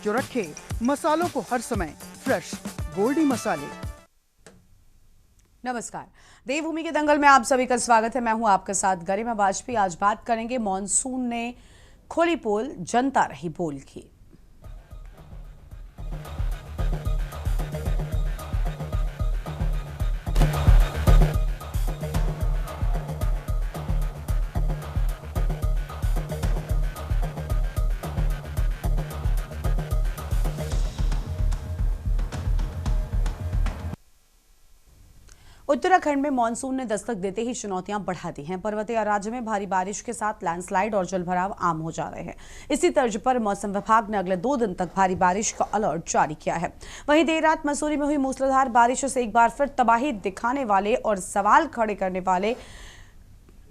जो रखे मसालों को हर समय फ्रेश गोल्डी मसाले। नमस्कार, देवभूमि के दंगल में आप सभी का स्वागत है। मैं हूं आपके साथ गरिमा वाजपेयी। आज बात करेंगे मॉनसून ने खोली पोल, जनता रही बोल की। उत्तराखंड में मानसून ने दस्तक देते ही चुनौतियां बढ़ा दी हैं। पर्वतीय राज्य में भारी बारिश के साथ लैंडस्लाइड और जलभराव आम हो जा रहे हैं। इसी तर्ज पर मौसम विभाग ने अगले 2 दिन तक भारी बारिश का अलर्ट जारी किया है। वहीं देर रात मसूरी में हुई मूसलाधार बारिश से एक बार फिर तबाही दिखाने वाले और सवाल खड़े करने वाले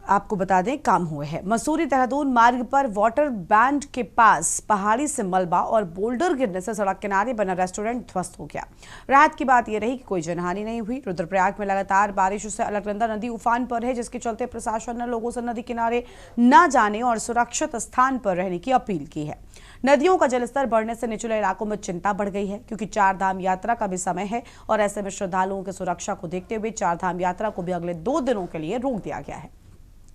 आपको बता दें काम हुए हैं। मसूरी देहरादून मार्ग पर वाटर बैंड के पास पहाड़ी से मलबा और बोल्डर गिरने से सड़क किनारे बना रेस्टोरेंट ध्वस्त हो गया। राहत की बात यह रही कि कोई जनहानि नहीं हुई। रुद्रप्रयाग में लगातार बारिश से अलकनंदा नदी उफान पर है, जिसके चलते प्रशासन ने लोगों से नदी किनारे न जाने और सुरक्षित स्थान पर रहने की अपील की है। नदियों का जलस्तर बढ़ने से निचले इलाकों में चिंता बढ़ गई है, क्योंकि 4 धाम यात्रा का भी समय है और ऐसे में श्रद्धालुओं की सुरक्षा को देखते हुए 4 धाम यात्रा को भी अगले 2 दिनों के लिए रोक दिया गया है।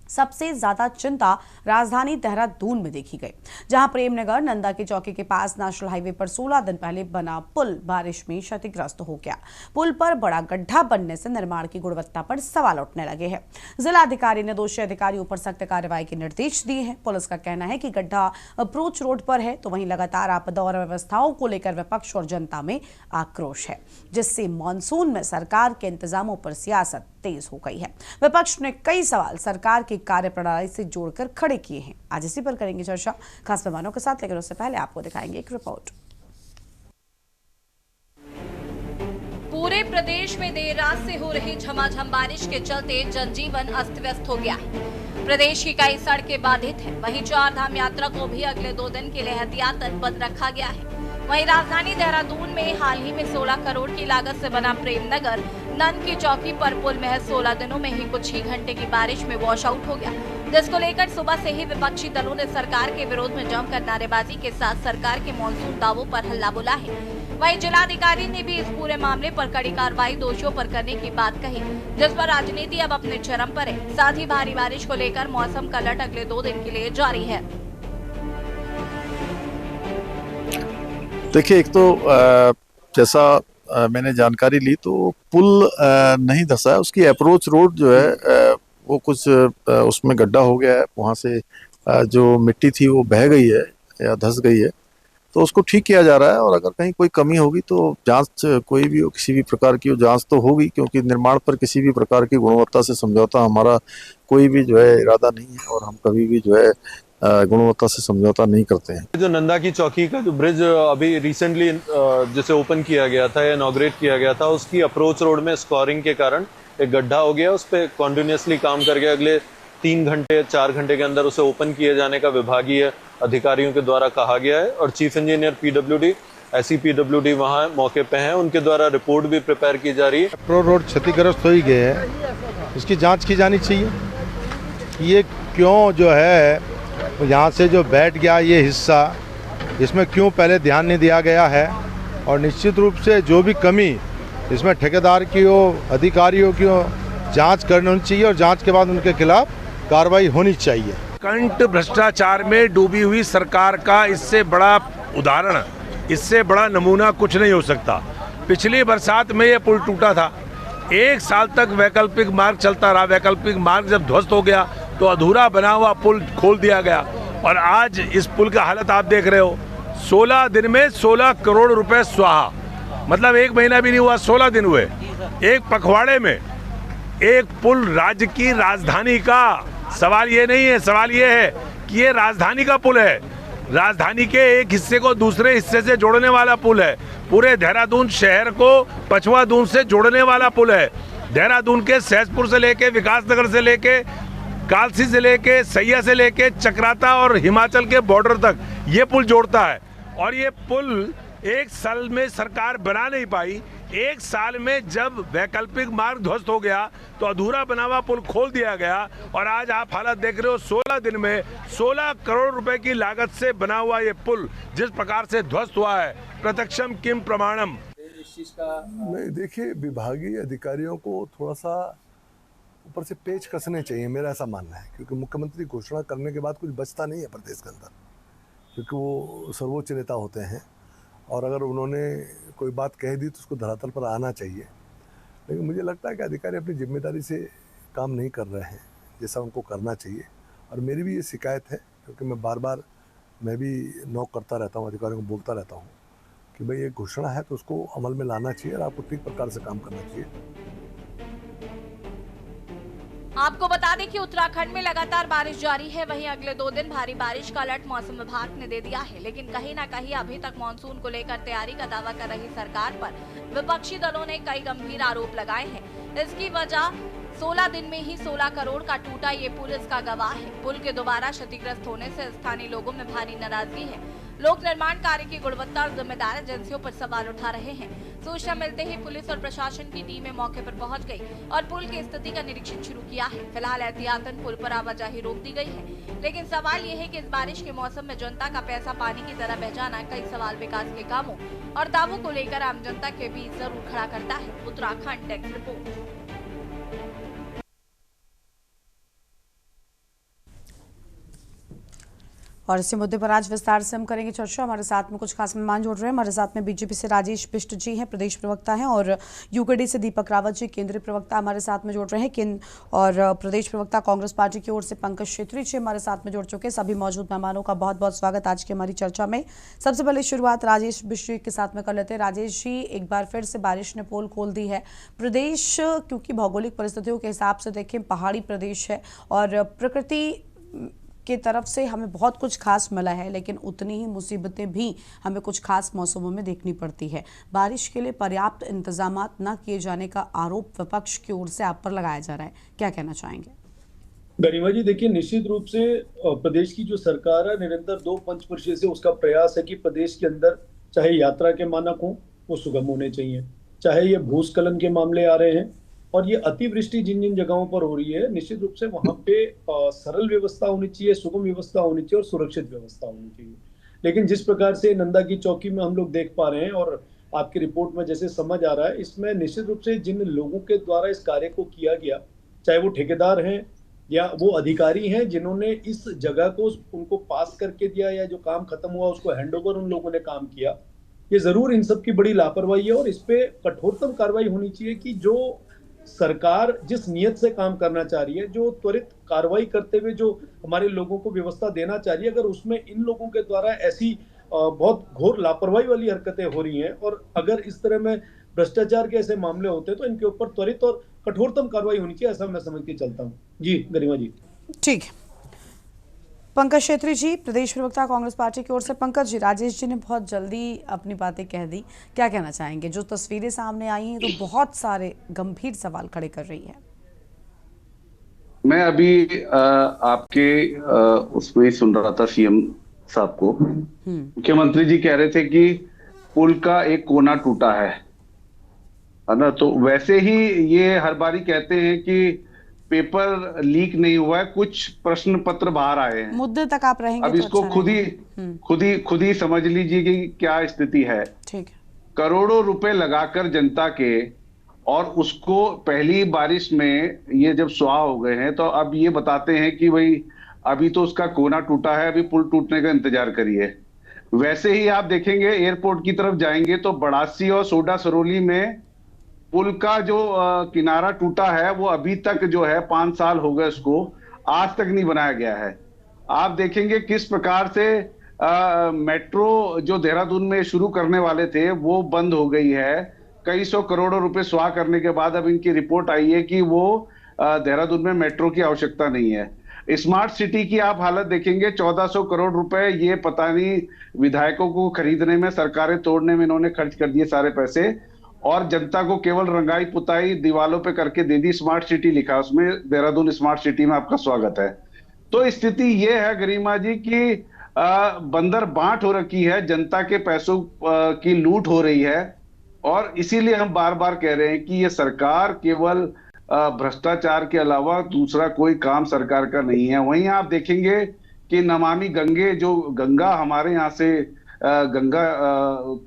सबसे ज्यादा चिंता राजधानी देहरादून में देखी गई, जहां प्रेमनगर नंदा की चौकी के पास नेशनल हाईवे पर 16 दिन पहले बना पुल बारिश में क्षतिग्रस्त हो गया। पुल पर बड़ा गड्ढा बनने से निर्माण की गुणवत्ता पर सवाल उठने लगे हैं। जिलाधिकारी ने दोषी अधिकारियों पर सख्त कार्रवाई के निर्देश दिए हैं। पुलिस का कहना है कि गड्ढा अप्रोच रोड पर है, तो वहीं लगातार आपदा और व्यवस्थाओं को लेकर विपक्ष और जनता में आक्रोश है, जिससे मानसून में सरकार के इंतजामों पर सियासत तेज हो गई है। विपक्ष ने कई सवाल सरकार की कार्यप्रणाली से जोड़कर खड़े किए हैं। आज इसी पर करेंगे चर्चा खास मेहमानों के साथ, लेकिन उससे पहले आपको दिखाएंगे एक रिपोर्ट। पूरे प्रदेश में देर रात से हो रही झमाझम बारिश के चलते जनजीवन अस्त व्यस्त हो गया है। प्रदेश की कई सड़कें बाधित हैं। वहीं 4 धाम यात्रा को भी अगले 2 दिन के लिए एहतियातन बंद रखा गया है। वहीं राजधानी देहरादून में हाल ही में 16 करोड़ की लागत से बना प्रेमनगर नंद की चौकी पर पुल महज 16 दिनों में ही कुछ ही घंटे की बारिश में वॉश आउट हो गया, जिसको लेकर सुबह से ही विपक्षी दलों ने सरकार के विरोध में जमकर नारेबाजी के साथ सरकार के मॉनसून दावों पर हल्ला बोला है। वहीं जिलाधिकारी ने भी इस पूरे मामले पर कड़ी कार्रवाई दोषियों पर करने की बात कही, जिस पर राजनीति अब अपने चरम पर है। साथ ही भारी बारिश को लेकर मौसम का अलर्ट अगले 2 दिन के लिए जारी है। देखिए, एक तो जैसा मैंने जानकारी ली तो पुल नहीं धंसा है, उसकी अप्रोच रोड जो है वो कुछ उसमें गड्ढा हो गया है। वहाँ से जो मिट्टी थी वो बह गई है या धंस गई है, तो उसको ठीक किया जा रहा है। और अगर कहीं कोई कमी होगी तो जांच कोई भी हो, किसी भी प्रकार की जांच तो होगी, क्योंकि निर्माण पर किसी भी प्रकार की गुणवत्ता से समझौता हमारा कोई भी जो है इरादा नहीं है और हम कभी भी जो है गुणवत्ता से समझौता नहीं करते हैं। जो नंदा की चौकी का जो ब्रिज अभी रिसेंटली जैसे ओपन किया गया था या इनॉग्रेट किया गया था, उसकी अप्रोच रोड में स्कोरिंग के कारण एक गड्ढा हो गया। उस पर कॉन्टिन्यूसली काम करके अगले 3 घंटे 4 घंटे के अंदर उसे ओपन किए जाने का विभागीय अधिकारियों के द्वारा कहा गया है। और चीफ इंजीनियर PWD ऐसी PWD वहाँ मौके पे हैं, उनके द्वारा रिपोर्ट भी प्रिपेयर की जा रही है। अप्रोच रोड क्षतिग्रस्त हो ही गए हैं, इसकी जाँच की जानी चाहिए। ये क्यों जो है यहाँ से जो बैठ गया ये हिस्सा, इसमें क्यों पहले ध्यान नहीं दिया गया है। और निश्चित रूप से जो भी कमी इसमें ठेकेदार की हो, अधिकारियों की हो, जांच करनी होनी चाहिए और जांच के बाद उनके खिलाफ कार्रवाई होनी चाहिए। कंठ भ्रष्टाचार में डूबी हुई सरकार का इससे बड़ा उदाहरण, इससे बड़ा नमूना कुछ नहीं हो सकता। पिछली बरसात में ये पुल टूटा था, 1 साल तक वैकल्पिक मार्ग चलता रहा। वैकल्पिक मार्ग जब ध्वस्त हो गया तो अधूरा बना हुआ पुल खोल दिया गया और आज इस पुल का हालत आप देख रहे हो। 16 दिन में 16 करोड़ रुपए स्वाहा, मतलब 1 महीना भी नहीं हुआ, 16 दिन हुए। एक पखवाड़े में एक पुल राज्य की राजधानी का, सवाल ये नहीं है, सवाल ये है कि ये राजधानी का पुल है, राजधानी के एक हिस्से को दूसरे हिस्से से जोड़ने वाला पुल है। पूरे देहरादून शहर को पछवा दून से जोड़ने वाला पुल है। देहरादून के सहसपुर से लेके, विकासनगर से लेके, कालसी से लेके, सैया से लेके चक्राता और हिमाचल के बॉर्डर तक ये पुल जोड़ता है। और ये पुल 1 साल में सरकार बना नहीं पाई, एक साल में जब वैकल्पिक मार्ग ध्वस्त हो गया तो अधूरा बना हुआ पुल खोल दिया गया और आज आप हालत देख रहे हो 16 दिन में 16 करोड़ रुपए की लागत से बना हुआ ये पुल जिस प्रकार से ध्वस्त हुआ है, प्रत्यक्षम किम प्रमाणम। नहीं, देखिए, विभागीय अधिकारियों को थोड़ा सा ऊपर से पेच कसने चाहिए, मेरा ऐसा मानना है, क्योंकि मुख्यमंत्री घोषणा करने के बाद कुछ बचता नहीं है प्रदेश के अंदर, क्योंकि वो सर्वोच्च नेता होते हैं और अगर उन्होंने कोई बात कह दी तो उसको धरातल पर आना चाहिए। लेकिन मुझे लगता है कि अधिकारी अपनी जिम्मेदारी से काम नहीं कर रहे हैं जैसा उनको करना चाहिए, और मेरी भी ये शिकायत है, क्योंकि मैं भी नॉक करता रहता हूँ, अधिकारियों को बोलता रहता हूँ कि भाई ये घोषणा है तो उसको अमल में लाना चाहिए और आपको ठीक प्रकार से काम करना चाहिए। आपको बता दें कि उत्तराखंड में लगातार बारिश जारी है, वहीं अगले 2 दिन भारी बारिश का अलर्ट मौसम विभाग ने दे दिया है। लेकिन कहीं न कहीं अभी तक मानसून को लेकर तैयारी का दावा कर रही सरकार पर विपक्षी दलों ने कई गंभीर आरोप लगाए हैं। इसकी वजह 16 दिन में ही 16 करोड़ का टूटा ये पुल इसका गवाह है। पुल के दोबारा क्षतिग्रस्त होने से स्थानीय लोगों में भारी नाराजगी है। लोक निर्माण कार्य की गुणवत्ता और जिम्मेदार एजेंसियों पर सवाल उठा रहे हैं। सूचना मिलते ही पुलिस और प्रशासन की टीमें मौके पर पहुंच गई और पुल की स्थिति का निरीक्षण शुरू किया है। फिलहाल एहतियातन पुल पर आवाजाही रोक दी गई है, लेकिन सवाल ये है कि इस बारिश के मौसम में जनता का पैसा पानी की तरह बह जाना कई सवाल विकास के कामों और दावों को लेकर आम जनता के बीच जरूर खड़ा करता है। Uttarakhand desk report. और इसी मुद्दे पर आज विस्तार से हम करेंगे चर्चा। हमारे साथ में कुछ खास मेहमान जुड़ रहे हैं। हमारे साथ में बीजेपी से राजेश बिष्ट जी हैं, प्रदेश प्रवक्ता हैं, और यूकेडी से दीपक रावत जी, केंद्रीय प्रवक्ता, हमारे साथ में जुड़ रहे हैं। और प्रदेश प्रवक्ता कांग्रेस पार्टी की ओर से पंकज छेत्री जी हमारे साथ में जुड़ चुके हैं। सभी मौजूद मेहमानों का बहुत बहुत स्वागत आज की हमारी चर्चा में। सबसे पहले शुरुआत राजेश बिष्ट जी के साथ में कर लेते हैं। राजेश जी, एक बार फिर से बारिश ने पोल खोल दी है। प्रदेश क्योंकि भौगोलिक परिस्थितियों के हिसाब से देखें पहाड़ी प्रदेश है और प्रकृति की तरफ से हमें बहुत कुछ खास मिला है, लेकिन उतनी ही मुसीबतें भी हमें कुछ खास मौसमों में देखनी पड़ती है। बारिश के लिए पर्याप्त इंतजाम न किए जाने का आरोप विपक्ष की ओर से आप पर लगाया जा रहा है, क्या कहना चाहेंगे? गरिमा जी, देखिए, निश्चित रूप से प्रदेश की जो सरकार है निरंतर 2 पंचवर्षीय से उसका प्रयास है कि प्रदेश के अंदर चाहे यात्रा के मानक हों वो सुगम होने चाहिए, चाहे ये भूस्खलन के मामले आ रहे हैं और ये अतिवृष्टि जिन जिन जगहों पर हो रही है, निश्चित रूप से वहां पे सरल व्यवस्था होनी चाहिए, सुगम व्यवस्था होनी चाहिए और सुरक्षित व्यवस्था होनी चाहिए। लेकिन जिस प्रकार से नंदा की चौकी में हम लोग देख पा रहे हैं और आपकी रिपोर्ट में जैसे समझ आ रहा है, इसमें निश्चित रूप से जिन लोगों के द्वारा इस कार्य को किया गया, चाहे वो ठेकेदार हैं या वो अधिकारी हैं जिन्होंने इस जगह को उनको पास करके दिया या जो काम खत्म हुआ उसको हैंडओवर उन लोगों ने काम किया, ये जरूर इन सब की बड़ी लापरवाही है और इस पे कठोरतम कार्रवाई होनी चाहिए कि जो सरकार जिस नियत से काम करना चाह रही है, जो त्वरित कार्रवाई करते हुए जो हमारे लोगों को व्यवस्था देना चाह रही है, अगर उसमें इन लोगों के द्वारा ऐसी बहुत घोर लापरवाही वाली हरकतें हो रही हैं और अगर इस तरह में भ्रष्टाचार के ऐसे मामले होते हैं तो इनके ऊपर त्वरित और कठोरतम कार्रवाई होनी चाहिए, ऐसा मैं समझ के चलता हूँ। जी गरिमा जी। ठीक है, पंकज छेत्री जी, प्रदेश प्रवक्ता कांग्रेस पार्टी की ओर से। पंकज जी, राजेश जी ने बहुत जल्दी अपनी बातें कह दी, क्या कहना चाहेंगे? जो तस्वीरें सामने आई हैं तो बहुत सारे गंभीर सवाल खड़े कर रही है। मैं अभी आपके उसमें सुन रहा था सीएम साहब को, मुख्यमंत्री जी कह रहे थे कि पुल का एक कोना टूटा है ना, तो वैसे ही ये हर बारी कहते हैं कि पेपर लीक नहीं हुआ है, कुछ प्रश्न पत्र बाहर आए हैं। मुद्दे तक आप रहेंगे अब इसको अच्छा खुद ही समझ लीजिए कि क्या स्थिति है। ठीक है। करोड़ों रुपए लगाकर जनता के, और उसको पहली बारिश में ये जब सुहा हो गए हैं तो अब ये बताते हैं कि भाई अभी तो उसका कोना टूटा है, अभी पुल टूटने का इंतजार करिए। वैसे ही आप देखेंगे एयरपोर्ट की तरफ जाएंगे तो बड़ासी और सोडा सरोली में पुल का जो किनारा टूटा है वो अभी तक जो है 5 साल हो गए उसको, आज तक नहीं बनाया गया है। आप देखेंगे किस प्रकार से मेट्रो जो देहरादून में शुरू करने वाले थे वो बंद हो गई है। कई सौ करोड़ों रुपए स्वाह करने के बाद अब इनकी रिपोर्ट आई है कि वो देहरादून में मेट्रो की आवश्यकता नहीं है। स्मार्ट सिटी की आप हालत देखेंगे, 1400 करोड़ रुपए ये पता नहीं विधायकों को खरीदने में, सरकारें तोड़ने में इन्होंने खर्च कर दिए सारे पैसे और जनता को केवल रंगाई पुताई दीवालों पे करके दे दी। स्मार्ट सिटी लिखा उसमें, देहरादून स्मार्ट सिटी में आपका स्वागत है। तो स्थिति ये है गरिमा जी कि बंदर बांट हो रखी है, जनता के पैसों की लूट हो रही है और इसीलिए हम बार बार कह रहे हैं कि ये सरकार केवल भ्रष्टाचार के अलावा दूसरा कोई काम सरकार का नहीं है। वहीं आप देखेंगे कि नमामि गंगे, जो गंगा हमारे यहाँ से गंगा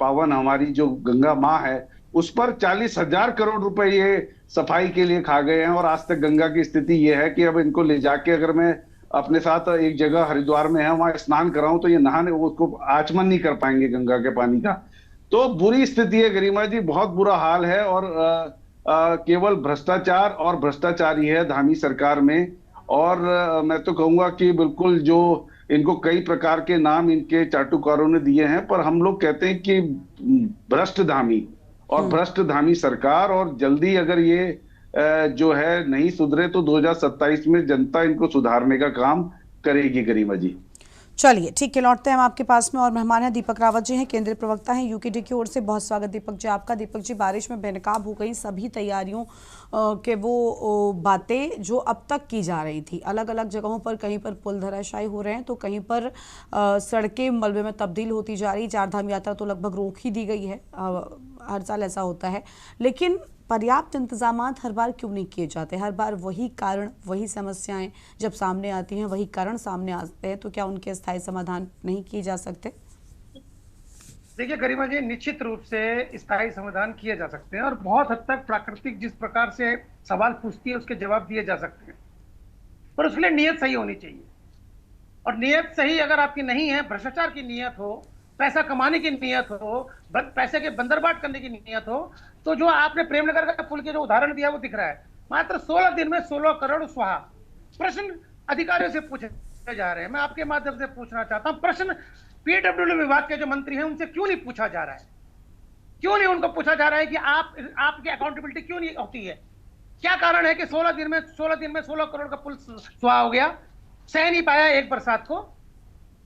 पावन हमारी जो गंगा माँ है, उस पर 40,000 करोड़ रुपए ये सफाई के लिए खा गए हैं। और आज तक गंगा की स्थिति ये है कि अब इनको ले जाके अगर मैं अपने साथ एक जगह हरिद्वार में है वहां स्नान कराऊं तो ये नहाने उसको आचमन नहीं कर पाएंगे गंगा के पानी का। तो बुरी स्थिति है गरिमा जी, बहुत बुरा हाल है। और केवल भ्रष्टाचार और भ्रष्टाचारी है धामी सरकार में। और मैं तो कहूंगा कि बिल्कुल जो इनको कई प्रकार के नाम इनके चाटुकारों ने दिए हैं, पर हम लोग कहते हैं कि भ्रष्ट धामी और भ्रष्ट धामी सरकार। और जल्दी अगर ये जो है नहीं सुधरे तो 2027 में जनता इनको सुधारने का काम करेगी गरिमा जी। चलिए ठीक है, लौटते हैं हम आपके पास में और मेहमान हैं दीपक रावत जी हैं, केंद्रीय प्रवक्ता हैं यूकेडी की ओर से। बहुत स्वागत दीपक जी आपका। दीपक जी, बारिश में बेनकाब हो गई सभी तैयारियों के वो बातें जो अब तक की जा रही थी, अलग अलग जगहों पर, कहीं पर पुल धराशायी हो रहे हैं तो कहीं पर सड़कें मलबे में तब्दील होती जा रही। चारधाम यात्रा तो लगभग रोक ही दी गई है, हर साल ऐसा होता है, लेकिन पर्याप्त इंतजामात हर बार क्यों नहीं किए जाते? हर बार वही कारण, वही समस्याएं जब सामने आती हैं, वही कारण सामने आते हैं, तो क्या उनके स्थायी समाधान नहीं किए जा सकते? देखिए गरिमा जी, निश्चित रूप से स्थायी समाधान किए जा सकते हैं और बहुत हद तक प्राकृतिक जिस प्रकार से सवाल पूछती है उसके जवाब दिए जा सकते हैं, पर उसके लिए नीयत सही होनी चाहिए। और नीयत सही अगर आपकी नहीं है, भ्रष्टाचार की नीयत हो, पैसा कमाने की नीयत हो, पैसे के बंदरबाट करने की नीयत हो, तो जो आपने प्रेमनगर का पुल के जो उदाहरण दिया वो दिख रहा है। मात्र 16 दिन में 16 करोड़ स्वाहा। प्रश्न अधिकारियों से पूछे जा रहे हैं, मैं आपके माध्यम से पूछना चाहता हूं, प्रश्न पीडब्ल्यूडी विभाग के जो मंत्री हैं उनसे क्यों नहीं पूछा जा रहा है? क्यों नहीं उनको पूछा जा रहा है कि आपकी अकाउंटेबिलिटी क्यों नहीं होती है? क्या कारण है कि 16 दिन में 16 करोड़ का पुल स्वाहा हो गया? सह नहीं पाया एक बरसात को।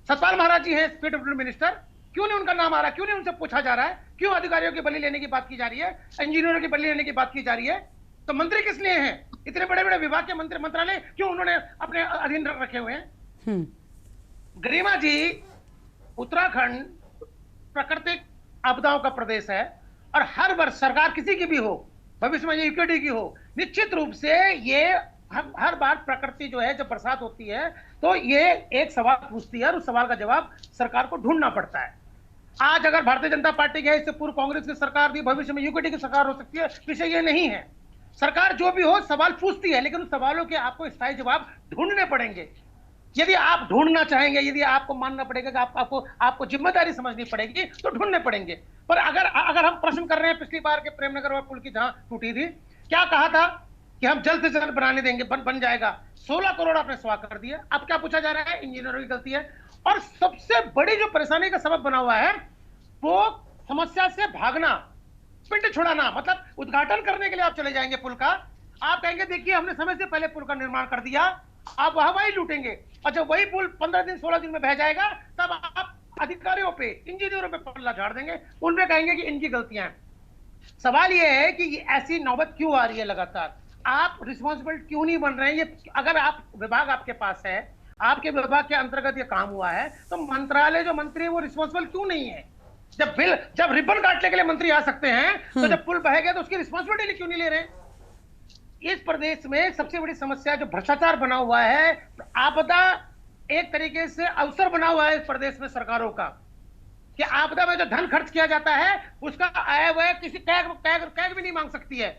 सतपाल महाराज जी हैं पीडब्ल्यूडी मिनिस्टर, क्यों नहीं उनका नाम आ रहा? क्यों नहीं उनसे पूछा जा रहा है? क्यों अधिकारियों की बलि लेने की बात की जा रही है, इंजीनियरों की बलि लेने की बात की जा रही है? तो मंत्री किस लिए हैं? इतने बड़े बड़े विभाग के मंत्रालय क्यों उन्होंने अपने अधीन रखे हुए हैं? गरिमा जी, उत्तराखंड प्राकृतिक आपदाओं का प्रदेश है और हर वर्ष सरकार किसी की भी हो, भविष्य में यूकेडी की हो, निश्चित रूप से ये हर बार प्रकृति जो है जब बरसात होती है तो ये एक सवाल पूछती है और उस सवाल का जवाब सरकार को ढूंढना पड़ता है। आज अगर भारतीय जनता पार्टी की है, इससे पूर्व कांग्रेस की सरकार थी, भविष्य में यूकेडी की सरकार हो सकती है, विषय ये नहीं है। सरकार जो भी हो सवाल पूछती है, लेकिन उस सवालों के आपको स्थायी जवाब ढूंढने पड़ेंगे। यदि आप ढूंढना चाहेंगे, यदि आपको मानना पड़ेगा कि आपको जिम्मेदारी समझनी पड़ेगी तो ढूंढने पड़ेंगे। पर अगर हम प्रश्न कर रहे हैं, पिछली बार के प्रेमनगर और पुल की जहां टूटी थी, क्या कहा था कि हम जल्द से जल्द बनाने देंगे, बन जाएगा। 16 करोड़ आपने स्वाहा कर दिया। अब क्या पूछा जा रहा है? इंजीनियरों की गलती है। और सबसे बड़ी जो परेशानी का सबब बना हुआ है वो समस्या से भागना, पिंड छुड़ाना। मतलब उद्घाटन करने के लिए आप चले जाएंगे पुल का, आप कहेंगे देखिए हमने समय से पहले पुल का निर्माण कर दिया, आप वही लूटेंगे। और जब वही पुल 15 दिन 16 दिन में बह जाएगा तब आप अधिकारियों पे, इंजीनियरों पे पल्ला झाड़ देंगे, उनपे कहेंगे कि इनकी गलतियां हैं। सवाल यह है कि ऐसी नौबत क्यों आ रही है लगातार? आप रिस्पॉन्सिबल क्यों नहीं बन रहे हैं? ये अगर आप विभाग आपके पास है, आपके विभाग के अंतर्गत ये काम हुआ है, तो मंत्रालय जो मंत्री है वो रिस्पॉन्सिबल क्यों नहीं है? जब रिबन काटने के लिए मंत्री आ सकते हैं तो जब पुल बह गया तो उसकी रिस्पॉन्सिबिलिटी क्यों नहीं ले रहे? इस प्रदेश में सबसे बड़ी समस्या जो भ्रष्टाचार बना हुआ है, आपदा एक तरीके से अवसर बना हुआ है इस प्रदेश में सरकारों का, कि आपदा में जो धन खर्च किया जाता है उसका आय व्यय किसी टैग भी नहीं मांग सकती है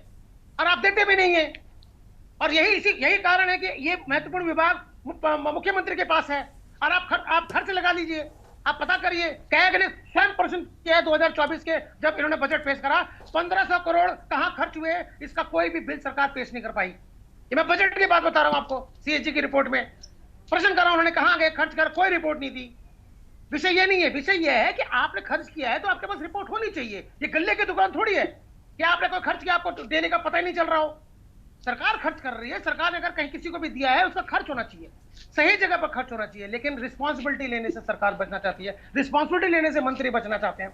और आप देते भी नहीं है। और यही कारण है कि ये महत्वपूर्ण विभाग मुख्यमंत्री के पास है और आप खर्च लगा लीजिए, आप पता करिए। कैग ने स्वयं प्रश्न किया 2024 के जब इन्होंने बजट पेश करा, 1500 करोड़ कहां खर्च हुए इसका कोई भी बिल सरकार पेश नहीं कर पाई। ये मैं बजट की बात बता रहा हूं आपको, सीएजी की रिपोर्ट में प्रश्न करा उन्होंने, कहां गए खर्च कर, कोई रिपोर्ट नहीं दी। विषय ये नहीं है, विषय यह है कि आपने खर्च किया है तो आपके पास रिपोर्ट होनी चाहिए। ये गल्ले की दुकान थोड़ी है कि आपने कोई खर्च किया, आपको देने का पता ही नहीं चल रहा हो। सरकार खर्च कर रही है, सरकार ने अगर कहीं किसी को भी दिया है उसका खर्च होना चाहिए, सही जगह पर खर्च होना चाहिए। लेकिन रिस्पॉन्सिबिलिटी लेने से सरकार बचना चाहती है, रिस्पॉन्सिबिलिटी लेने से मंत्री बचना चाहते हैं,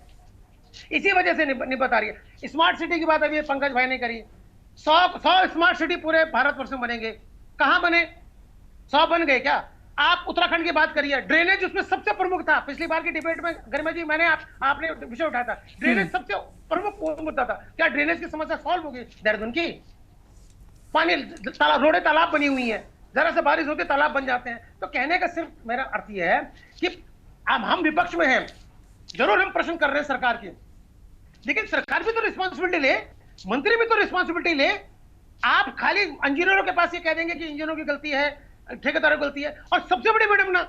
इसी वजह से नहीं बता रही है। स्मार्ट सिटी की बात अभी पंकज भाई ने करी, 100 स्मार्ट सिटी पूरे भारतवर्ष में बनेंगे, कहां बने? 100 बन गए क्या? आप उत्तराखंड की बात करिए, ड्रेनेज उसमें सबसे प्रमुख था। पिछली बार की डिबेट में गरिमा जी आपने विषय उठाया था, ड्रेनेज सबसे प्रमुख मुद्दा था। क्या ड्रेनेज की समस्या सॉल्व होगी देहरादून की? पानी रोडे तालाब बनी हुई है, जरा से बारिश होती तालाब बन जाते हैं। तो कहने का सिर्फ मेरा अर्थ यह है कि अब हम विपक्ष में हैं, जरूर हम प्रश्न कर रहे हैं सरकार की, लेकिन सरकार भी तो रिस्पॉन्सिबिलिटी ले, मंत्री भी तो रिस्पॉन्सिबिलिटी ले। आप खाली इंजीनियरों के पास ये कह देंगे कि इंजीनियरों की गलती है, ठेकेदारों की गलती है। और सबसे बड़ी मैडम ना,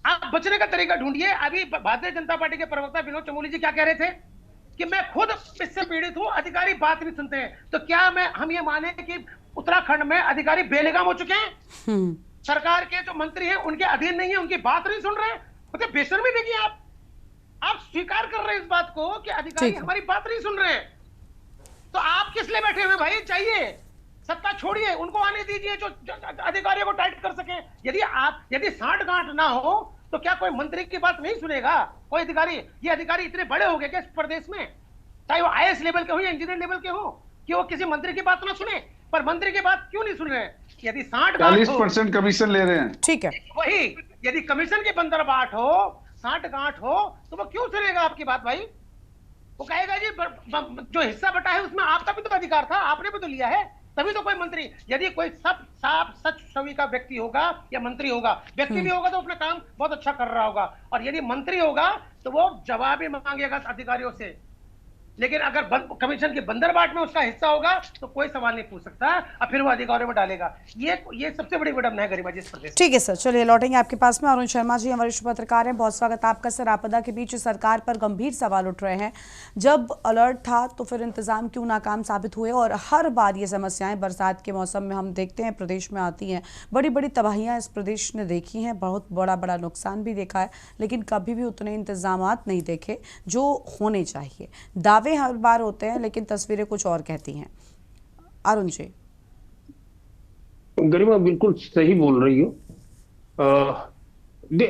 आप बचने का तरीका ढूंढिए। अभी भारतीय जनता पार्टी के प्रवक्ता विनोद चमोली जी क्या कह रहे थे कि मैं खुद इससे पीड़ित हूं, अधिकारी बात नहीं सुनते हैं। तो क्या हम ये माने कि उत्तराखंड में अधिकारी बेलगाम हो चुके हैं? सरकार के जो मंत्री हैं उनके अधीन नहीं है, उनकी बात नहीं सुन रहे हैं। मतलब बेशर्मी देखिए, आप स्वीकार कर रहे हैं इस बात को कि अधिकारी हमारी बात नहीं सुन रहे हैं। तो आप किस लिए बैठे हुए भाई? चाहिए सत्ता छोड़िए, उनको आने दीजिए जो अधिकारियों को टाइट कर सके। यदि साठ गांठ ना हो तो क्या कोई मंत्री की बात नहीं सुनेगा कोई अधिकारी? ये अधिकारी इतने बड़े हो गए क्या इस प्रदेश में, चाहे वो IAS लेवल के हो या इंजीनियर लेवल के हो, कि वो किसी मंत्री की बात ना सुने? पर मंत्री की बात क्यों नहीं सुन रहे हैं? यदि 40% कमीशन ले रहे हैं, ठीक है, वही यदि कमीशन की बंदरबाट हो, 60 गांठ हो, तो वो क्यों सुनेगा आपकी बात भाई? वो कहेगा जी जो हिस्सा बटा है उसमें आपका भी तो अधिकार था, आपने भी तो लिया है, तभी तो कोई मंत्री। यदि कोई सब साफ सच छवि का व्यक्ति होगा या मंत्री होगा, व्यक्ति भी होगा तो अपना काम बहुत अच्छा कर रहा होगा, और यदि मंत्री होगा तो वो जवाब ही मांगेगा अधिकारियों से। लेकिन अगर कमीशन की बंदरबाट में उसका हिस्सा होगा तो कोई सवाल नहीं पूछ सकता और फिर वो अधिकारियों में डालेगा। ये सबसे बड़ी विडंबना है गरिमा जी इस प्रदेश। ठीक है सर, चलिए लौटेंगे आपके पास में। अरुण शर्मा जी वरिष्ठ पत्रकार हैं, बहुत स्वागत आपका सर। आपदा के बीच सरकार पर गंभीर सवाल उठ रहे हैं, जब अलर्ट था तो फिर इंतजाम क्यों नाकाम साबित हुए? और हर बार ये समस्याएं बरसात के मौसम में हम देखते हैं प्रदेश में आती हैं, बड़ी बड़ी तबाहियां इस प्रदेश ने देखी हैं, बहुत बड़ा बड़ा नुकसान भी देखा है, लेकिन कभी भी उतने इंतजामात नहीं देखे जो होने चाहिए। दावे हर बार होते हैं लेकिन तस्वीरें कुछ और कहती हैं। अरुण जी। गरिमा बिल्कुल सही बोल रही हो।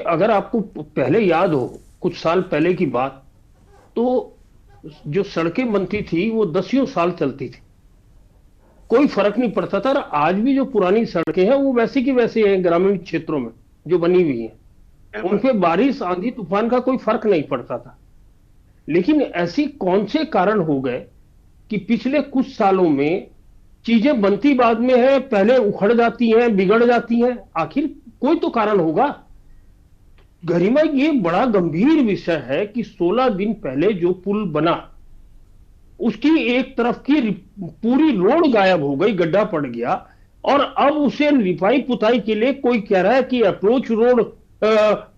अगर आपको पहले याद हो कुछ साल पहले की बात, तो जो सड़कें बनती थी वो 10 साल चलती थी, कोई फर्क नहीं पड़ता था। आज भी जो पुरानी सड़कें हैं वो वैसी की वैसी हैं, ग्रामीण क्षेत्रों में जो बनी हुई हैं, उन पे बारिश आंधी तूफान का कोई फर्क नहीं पड़ता था। लेकिन ऐसी कौन से कारण हो गए कि पिछले कुछ सालों में चीजें बनती बाद में है, पहले उखड़ जाती हैं, बिगड़ जाती हैं? आखिर कोई तो कारण होगा। गरिमा ये बड़ा गंभीर विषय है कि 16 दिन पहले जो पुल बना उसकी एक तरफ की पूरी रोड गायब हो गई, गड्ढा पड़ गया, और अब उसे लिपाई पुताई के लिए कोई कह रहा है कि अप्रोच रोड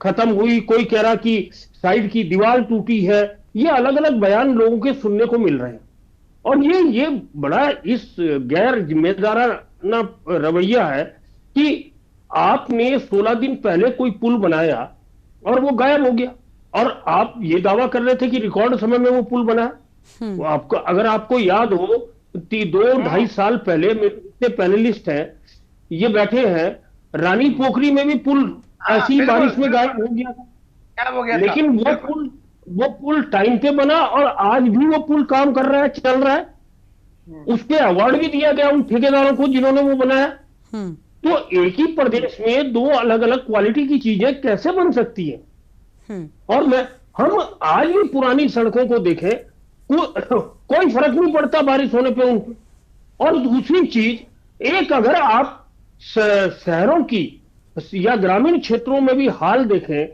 खत्म हुई, कोई कह रहा कि साइड की दीवार टूटी है। ये अलग अलग बयान लोगों के सुनने को मिल रहे हैं, और ये बड़ा इस गैर जिम्मेदाराना रवैया है कि आपने 16 दिन पहले कोई पुल बनाया और वो गायब हो गया, और आप ये दावा कर रहे थे कि रिकॉर्ड समय में वो पुल बना है। आपको अगर आपको याद हो 2-2.5 साल पहले मेरे पैनलिस्ट हैं, ये बैठे हैं, रानी पोखरी में भी पुल ऐसी बारिश में गायब हो गया था, लेकिन वो पुल टाइम पे बना और आज भी वो पुल काम कर रहा है, चल रहा है। उसके अवार्ड भी दिया गया उन ठेकेदारों को जिन्होंने वो बनाया। तो एक ही प्रदेश में 2 अलग अलग क्वालिटी की चीजें कैसे बन सकती हैं? और हम आज भी पुरानी सड़कों को देखें, कोई फर्क नहीं पड़ता बारिश होने पे उनको। और दूसरी चीज, एक अगर आप शहरों की या ग्रामीण क्षेत्रों में भी हाल देखें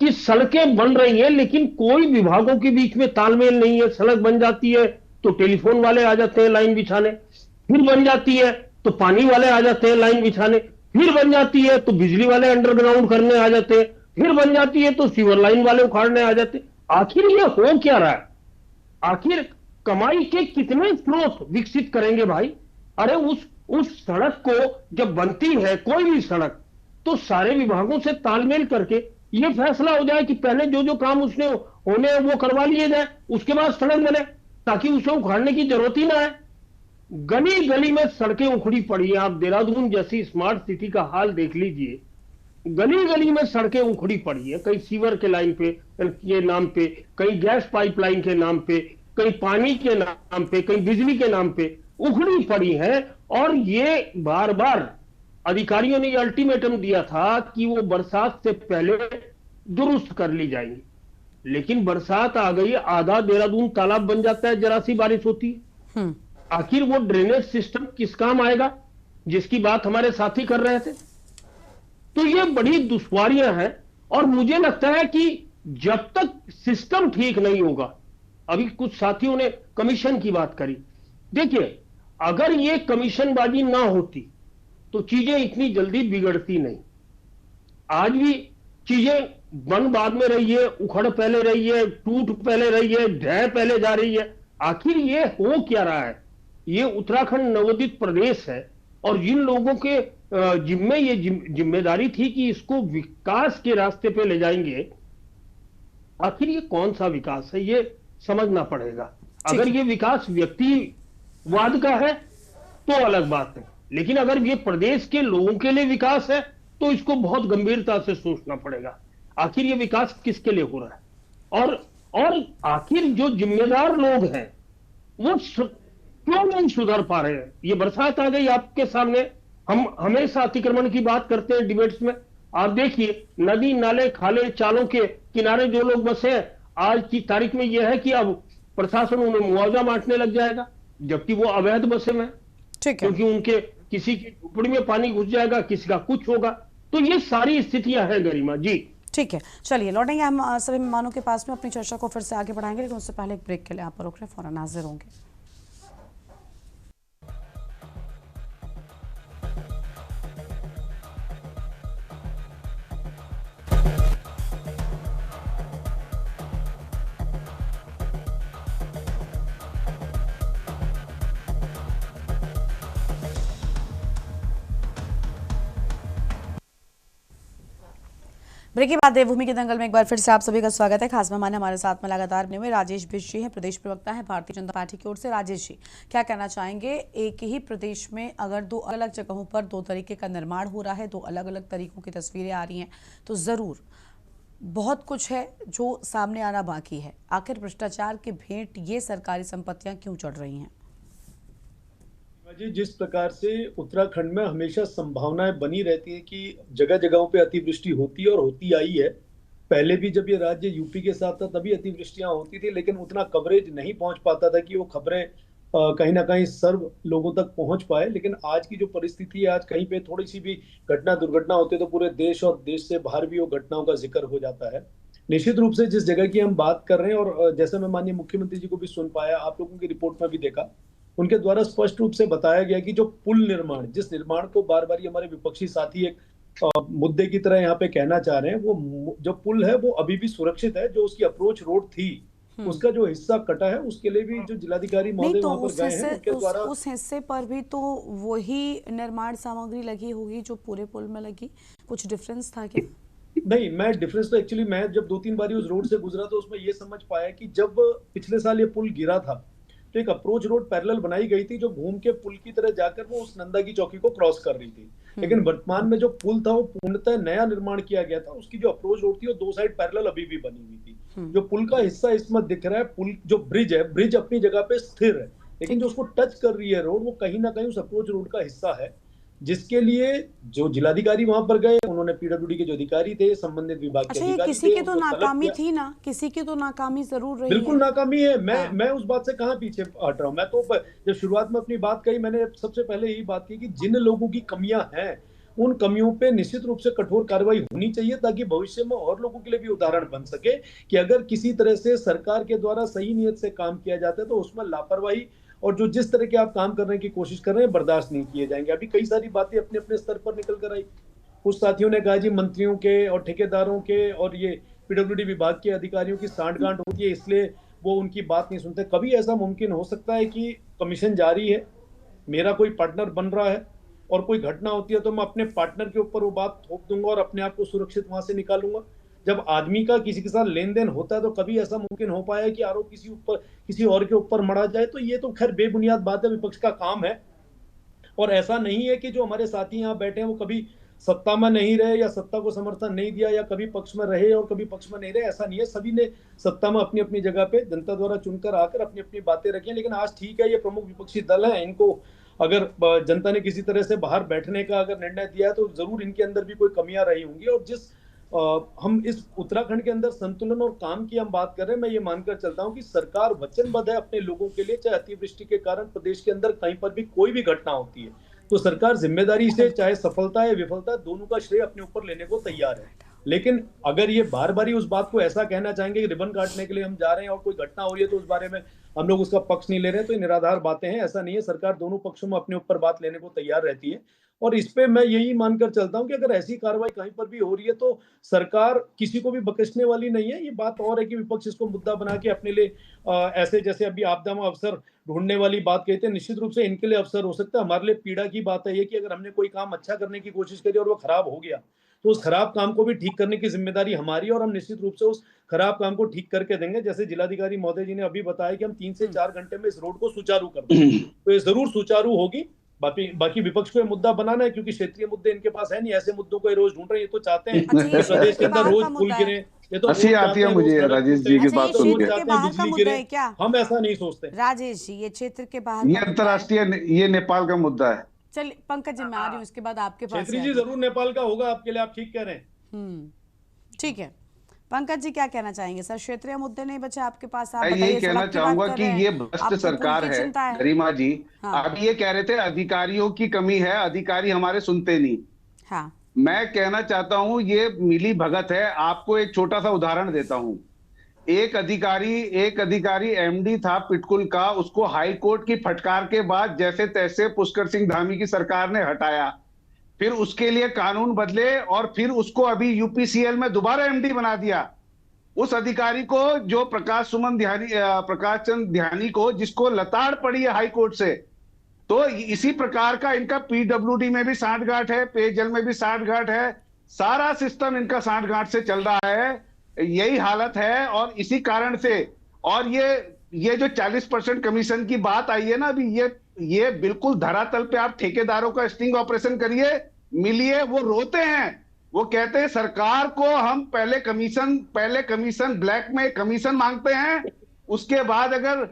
कि सड़कें बन रही हैं लेकिन कोई विभागों के बीच में तालमेल नहीं है। सड़क बन जाती है तो टेलीफोन वाले आ जाते हैं लाइन बिछाने, फिर बन जाती है तो पानी वाले आ जाते हैं लाइन बिछाने, फिर बन जाती है तो बिजली वाले अंडरग्राउंड करने आ जाते हैं, फिर बन जाती है तो सीवर लाइन वाले उखाड़ने आ जाते हैं। आखिर ये हो क्या रहा है? आखिर कमाई के कितने स्रोत विकसित करेंगे भाई? अरे उस सड़क को जब बनती है कोई भी सड़क, तो सारे विभागों से तालमेल करके ये फैसला हो जाए कि पहले जो काम उसने होने हैं वो करवा लिए जाए, उसके बाद सड़क बने, ताकि उसे उखाड़ने की जरूरत ही ना है। गली गली में सड़कें उखड़ी पड़ी हैं। आप देहरादून जैसी स्मार्ट सिटी का हाल देख लीजिए, गली गली में सड़कें उखड़ी पड़ी है, कहीं सीवर के लाइन पे के नाम पे, कहीं गैस पाइपलाइन के नाम पे, कहीं पानी के नाम पे, कहीं बिजली के नाम पे उखड़ी पड़ी है। और ये बार बार अधिकारियों ने अल्टीमेटम दिया था कि वो बरसात से पहले दुरुस्त कर ली जाएंगी। लेकिन बरसात आ गई, आधा देहरादून तालाब बन जाता है जरा सी बारिश होती है। आखिर वो ड्रेनेज सिस्टम किस काम आएगा, जिसकी बात हमारे साथी कर रहे थे। तो ये बड़ी दुश्वारियां हैं और मुझे लगता है कि जब तक सिस्टम ठीक नहीं होगा, अभी कुछ साथियों ने कमीशन की बात करी, देखिए अगर ये कमीशनबाजी ना होती तो चीजें इतनी जल्दी बिगड़ती नहीं। आज भी चीजें बन बाद में रही है, उखड़ पहले रही है, टूट पहले रही है, ढह पहले जा रही है। आखिर ये हो क्या रहा है? ये उत्तराखंड नवोदित प्रदेश है और जिन लोगों के जिम्मे ये जिम्मेदारी थी कि इसको विकास के रास्ते पे ले जाएंगे, आखिर ये कौन सा विकास है, ये समझना पड़ेगा। अगर ये विकास व्यक्तिवाद का है तो अलग बात है, लेकिन अगर ये प्रदेश के लोगों के लिए विकास है तो इसको बहुत गंभीरता से सोचना पड़ेगा। आखिर ये विकास किसके लिए हो रहा है और आखिर जो जिम्मेदार लोग हैं वो क्यों नहीं सुधर पा रहे हैं? ये बरसात आ गई आपके सामने, हम हमेशा अतिक्रमण की बात करते हैं डिबेट्स में। आप देखिए नदी नाले खाले चालों के किनारे जो लोग बसे हैं, आज की तारीख में यह है कि अब प्रशासन उन्हें मुआवजा बांटने लग जाएगा, जबकि वो अवैध बसे में, क्योंकि उनके किसी की झोपड़ी में पानी घुस जाएगा, किसी का कुछ होगा। तो ये सारी स्थितियां हैं गरिमा जी। ठीक है, चलिए लौटेंगे हम सभी मेहमानों के पास में, अपनी चर्चा को फिर से आगे बढ़ाएंगे, लेकिन उससे पहले एक ब्रेक के लिए आप पर रोक रहे, फौरन हाजिर होंगे। ब्रेक के बाद देवभूमि के दंगल में एक बार फिर से आप सभी का स्वागत है। खास मेहमान हमारे साथ में लगातार बने हुए राजेश बिष्ट जी हैं, प्रदेश प्रवक्ता हैं भारतीय जनता पार्टी की ओर से। राजेश जी, क्या कहना चाहेंगे? एक ही प्रदेश में अगर दो अलग जगहों पर दो तरीके का निर्माण हो रहा है, दो अलग अलग तरीकों की तस्वीरें आ रही हैं, तो ज़रूर बहुत कुछ है जो सामने आना बाकी है। आखिर भ्रष्टाचार की भेंट ये सरकारी संपत्तियां क्यों चढ़ रही हैं? जी, जिस प्रकार से उत्तराखंड में हमेशा संभावनाएं बनी रहती है कि जगह जगहों पे अतिवृष्टि होती है और होती आई है। पहले भी जब ये राज्य यूपी के साथ था तभी अतिवृष्टियां होती थी, लेकिन उतना कवरेज नहीं पहुंच पाता था कि वो खबरें कहीं ना कहीं सर्व लोगों तक पहुंच पाए। लेकिन आज की जो परिस्थिति है, आज कहीं पे थोड़ी सी भी घटना दुर्घटना होती है तो पूरे देश और देश से बाहर भी वो घटनाओं का जिक्र हो जाता है। निश्चित रूप से जिस जगह की हम बात कर रहे हैं, और जैसे मैं माननीय मुख्यमंत्री जी को भी सुन पाया, आप लोगों की रिपोर्ट में भी देखा, उनके द्वारा स्पष्ट रूप से बताया गया कि जो पुल निर्माण, जिस निर्माण को बार बार हमारे विपक्षी साथी एक मुद्दे की तरह यहाँ पे कहना चाह रहे हैं, वो जो पुल है वो अभी भी सुरक्षित है। जो उसकी अप्रोच रोड थी उसका जो हिस्सा कटा है, उसके लिए भी जो जिलाधिकारी महोदय वहां पर गए हैं उनके द्वारा उस हिस्से पर भी तो वही निर्माण सामग्री लगी होगी जो पूरे पुल में लगी। कुछ डिफरेंस था क्या? नहीं, मैं डिफरेंस तो एक्चुअली मैं जब 2-3 बार उस रोड से गुजरा तो उसमें ये समझ पाया कि जब पिछले साल ये पुल गिरा था तो एक अप्रोच रोड पैरेलल बनाई गई थी जो घूम के पुल की तरह जाकर वो उस नंदा की चौकी को क्रॉस कर रही थी। लेकिन वर्तमान में जो पुल था वो पूर्णतः नया निर्माण किया गया था। उसकी जो अप्रोच रोड थी वो दो साइड पैरेलल अभी भी बनी हुई थी। जो पुल का हिस्सा इसमें दिख रहा है, पुल जो ब्रिज है, ब्रिज अपनी जगह पे स्थिर है, लेकिन जो उसको टच कर रही है रोड वो कहीं ना कहीं उस अप्रोच रोड का हिस्सा है, जिसके लिए जो जिलाधिकारी वहां पर गए, उन्होंने पीडब्ल्यूडी के जो अधिकारी थे, संबंधित विभाग के अधिकारी थे, किसी की तो नाकामी थी ना, किसी की तो नाकामी जरूर रही। बिल्कुल नाकामी है। मैं उस बात से कहां पीछे हट रहा हूं। मैं तो जब शुरुआत में अपनी बात कही, मैंने सबसे पहले यही बात की कि जिन लोगों की कमियां हैं उन कमियों पे निश्चित रूप से कठोर कार्रवाई होनी चाहिए, ताकि भविष्य में और लोगों के लिए भी उदाहरण बन सके कि अगर किसी तरह से सरकार के द्वारा सही नियत से काम किया जाता है तो उसमें लापरवाही और जो जिस तरह के आप काम करने की कोशिश कर रहे हैं बर्दाश्त नहीं किए जाएंगे। अभी कई सारी बातें अपने अपने स्तर पर निकल कर आई। कुछ साथियों ने कहा जी मंत्रियों के और ठेकेदारों के और ये पीडब्ल्यूडी विभाग के अधिकारियों की सांठगांठ होती है, इसलिए वो उनकी बात नहीं सुनते। कभी ऐसा मुमकिन हो सकता है कि कमीशन जारी है, मेरा कोई पार्टनर बन रहा है और कोई घटना होती है तो मैं अपने पार्टनर के ऊपर वो बात थोप दूंगा और अपने आप को सुरक्षित वहां से निकालूंगा। जब आदमी का किसी के साथ लेन देन होता है तो कभी ऐसा मुमकिन हो पाया कि आरोप किसी और के ऊपर मढ़ा जाए, तो ये तो खैर बेबुनियाद बात है, विपक्ष का काम है। और ऐसा नहीं है कि जो हमारे साथी यहाँ बैठे हैं वो कभी सत्ता में नहीं रहे या सत्ता को समर्थन नहीं दिया या कभी पक्ष में रहे और कभी पक्ष में नहीं रहे, ऐसा नहीं है। सभी ने सत्ता में अपनी अपनी जगह पे जनता द्वारा चुनकर आकर अपनी अपनी बातें रखी हैं। लेकिन आज ठीक है, ये प्रमुख विपक्षी दल है, इनको अगर जनता ने किसी तरह से बाहर बैठने का अगर निर्णय दिया है तो जरूर इनके अंदर भी कोई कमियां रही होंगी। और जिस हम इस उत्तराखंड के अंदर संतुलन और काम की हम बात कर रहे हैं। मैं ये मानकर चलता हूं कि सरकार वचनबद्ध है अपने लोगों के लिए। चाहे अतिवृष्टि के कारण प्रदेश के अंदर कहीं पर भी कोई भी घटना होती है तो सरकार जिम्मेदारी से, चाहे सफलता या विफलता, दोनों का श्रेय अपने ऊपर लेने को तैयार है। लेकिन अगर ये बार बार ही उस बात को ऐसा कहना चाहेंगे कि रिबन काटने के लिए हम जा रहे हैं और कोई घटना हो रही है तो उस बारे में हम लोग उसका पक्ष नहीं ले रहे हैं, तो ये निराधार बातें हैं। ऐसा नहीं है, सरकार दोनों पक्षों में अपने ऊपर बात लेने को तैयार रहती है। और इस पे मैं यही मानकर चलता हूं कि अगर ऐसी कार्रवाई कहीं पर भी हो रही है तो सरकार किसी को भी बख्शने वाली नहीं है। ये बात और है कि विपक्ष इसको मुद्दा बना के अपने लिए ऐसे, जैसे अभी आपदा में अवसर ढूंढने वाली बात कहते हैं, निश्चित रूप से इनके लिए अवसर हो सकता है। हमारे लिए पीड़ा की बात है ये कि अगर हमने कोई काम अच्छा करने की कोशिश करी और वो खराब हो गया तो उस खराब काम को भी ठीक करने की जिम्मेदारी हमारी है और हम निश्चित रूप से उस खराब काम को ठीक करके देंगे। जैसे जिलाधिकारी महोदय जी ने अभी बताया कि हम 3 से 4 घंटे में इस रोड को सुचारू कर देंगे, तो ये जरूर सुचारू होगी। बाकी विपक्ष को मुद्दा बनाना है, क्योंकि क्षेत्रीय मुद्दे इनके पास है नहीं। ऐसे मुद्दों को रोज ढूंढ रहे हैं, ये तो चाहते हैं कि प्रदेश के अंदर रोज पुल गिरे। ये तो हंसी आती है मुझे राजेश जी की बात सुन के। हम ऐसा नहीं सोचते राजेश जी। ये क्षेत्र के बाहर, ये अंतर्राष्ट्रीय, ये नेपाल का मुद्दा है। चलिए पंकज जी, मैं आ रही हूँ, इसके बाद आपके पास। क्षेत्री जी जरूर नेपाल का होगा आपके लिए, आप ठीक कह रहे हैं। ठीक है, पंकज जी क्या कहना चाहेंगे सर? क्षेत्रीय मुद्दे नहीं बचे आपके पास? आप ये कहना चाहूंगा कि ये भ्रष्ट सरकार है गरिमा जी। आप ये कह रहे थे अधिकारियों की कमी है, अधिकारी हमारे सुनते नहीं। हाँ, मैं कहना चाहता हूं ये मिली भगत है। आपको एक छोटा सा उदाहरण देता हूं। एक अधिकारी एमडी था पिटकुल का, उसको हाई कोर्ट की फटकार के बाद जैसे तैसे पुष्कर सिंह धामी की सरकार ने हटाया, फिर उसके लिए कानून बदले और फिर उसको अभी यूपीसीएल में दोबारा एमडी बना दिया। उस अधिकारी को, जो प्रकाश चंद ध्यानी को, जिसको लताड़ पड़ी है हाई कोर्ट से। तो इसी प्रकार का इनका पीडब्ल्यूडी में भी सांठगांठ है, पेयजल में भी सांठगांठ है, सारा सिस्टम इनका सांठगांठ से चल रहा है। यही हालत है और इसी कारण से, और ये जो 40% कमीशन की बात आई है ना अभी, ये बिल्कुल धरातल पे आप ठेकेदारों का स्टिंग ऑपरेशन करिए, मिलिए, वो रोते हैं। वो कहते हैं सरकार को हम पहले कमीशन ब्लैक में कमीशन मांगते हैं, उसके बाद अगर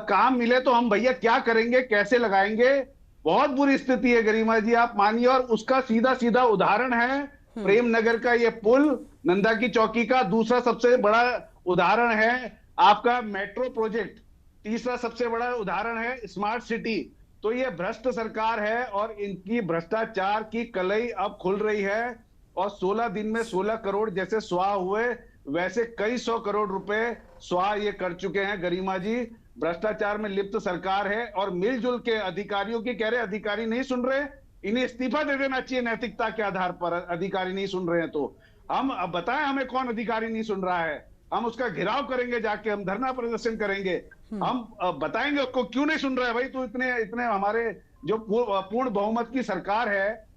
काम मिले तो हम भैया क्या करेंगे, कैसे लगाएंगे। बहुत बुरी स्थिति है गरिमा जी, आप मानिए। और उसका सीधा उदाहरण है प्रेम नगर का ये पुल, नंदा की चौकी का। दूसरा सबसे बड़ा उदाहरण है आपका मेट्रो प्रोजेक्ट। तीसरा सबसे बड़ा उदाहरण है स्मार्ट सिटी। तो ये भ्रष्ट सरकार है और इनकी भ्रष्टाचार की कलई अब खुल रही है। और 16 दिन में 16 करोड़ जैसे स्वाह हुए, वैसे कई 100 करोड़ रुपए स्वाह ये कर चुके हैं गरिमा जी। भ्रष्टाचार में लिप्त सरकार है और मिलजुल के अधिकारियों की कह रहे, अधिकारी नहीं सुन रहे, इन्हें इस्तीफा दे देना चाहिए नैतिकता के आधार पर। अधिकारी नहीं सुन रहे हैं तो हम अब बताएं हमें कौन अधिकारी नहीं सुन रहा है, हम उसका घेराव करेंगे, जाके हम धरना प्रदर्शन करेंगे, हम बताएंगे उसको क्यों नहीं सुन रहा है। भाई तू इतने हमारे जो पूर्ण बहुमत की सरकार है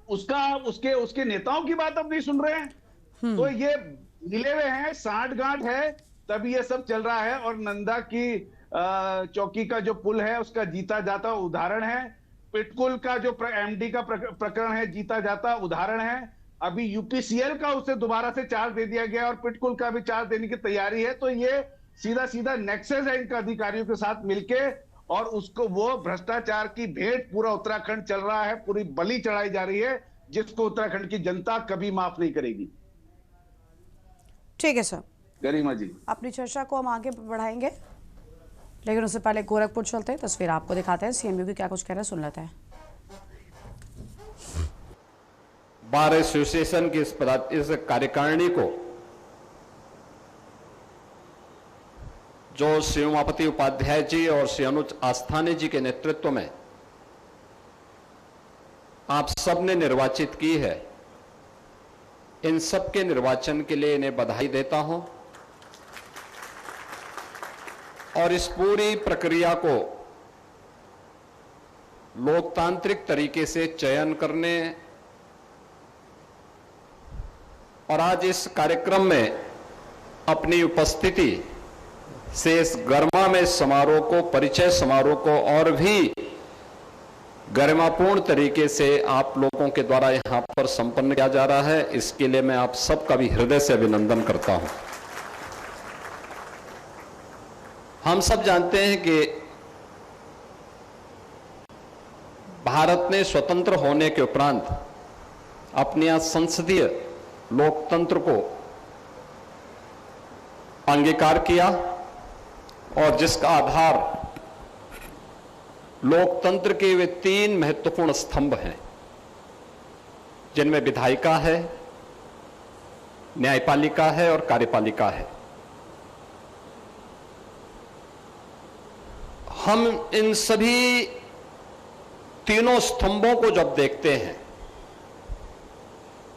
उसके नेताओं की बात अब नहीं सुन रहे हैं। तो ये मिले हुए हैं, सांठगांठ है, तब ये सब चल रहा है। और नंदा की चौकी का जो पुल है उसका जीता जाता उदाहरण है। पिटकुल का जो एमडी का प्रकरण है, जीता जाता उदाहरण है। अभी यूपीसीएल का उसे दोबारा से चार्ज दे दिया गया और पिटकुल का भी चार्ज देने की तैयारी है। तो ये सीधा नेक्सस है इनका अधिकारियों के साथ मिलके, और उसको वो भ्रष्टाचार की भेंट पूरा उत्तराखंड चल रहा है, पूरी बलि चढ़ाई जा रही है, जिसको उत्तराखंड की जनता कभी माफ नहीं करेगी। ठीक है सर, गरिमा जी अपनी चर्चा को हम आगे बढ़ाएंगे, लेकिन उससे पहले गोरखपुर चलते हैं, तस्वीर आपको दिखाते हैं। सीएम योगी क्या कुछ कह रहे हैं, सुन लेते हैं। बार एसोसिएशन की इस कार्यकारिणी को जो श्री उमापति उपाध्याय जी और श्री अनुज आस्थाने जी के नेतृत्व में आप सबने निर्वाचित की है, इन सब के निर्वाचन के लिए इन्हें बधाई देता हूं। और इस पूरी प्रक्रिया को लोकतांत्रिक तरीके से चयन करने और आज इस कार्यक्रम में अपनी उपस्थिति से इस गरिमामय समारोह को, परिचय समारोह को और भी गरिमापूर्ण तरीके से आप लोगों के द्वारा यहां पर संपन्न किया जा रहा है, इसके लिए मैं आप सबका भी हृदय से अभिनंदन करता हूं। हम सब जानते हैं कि भारत ने स्वतंत्र होने के उपरांत अपनी संसदीय लोकतंत्र को अंगीकार किया और जिसका आधार लोकतंत्र के वे 3 महत्वपूर्ण स्तंभ हैं, जिनमें विधायिका है, न्यायपालिका है और कार्यपालिका है। हम इन सभी तीनों स्तंभों को जब देखते हैं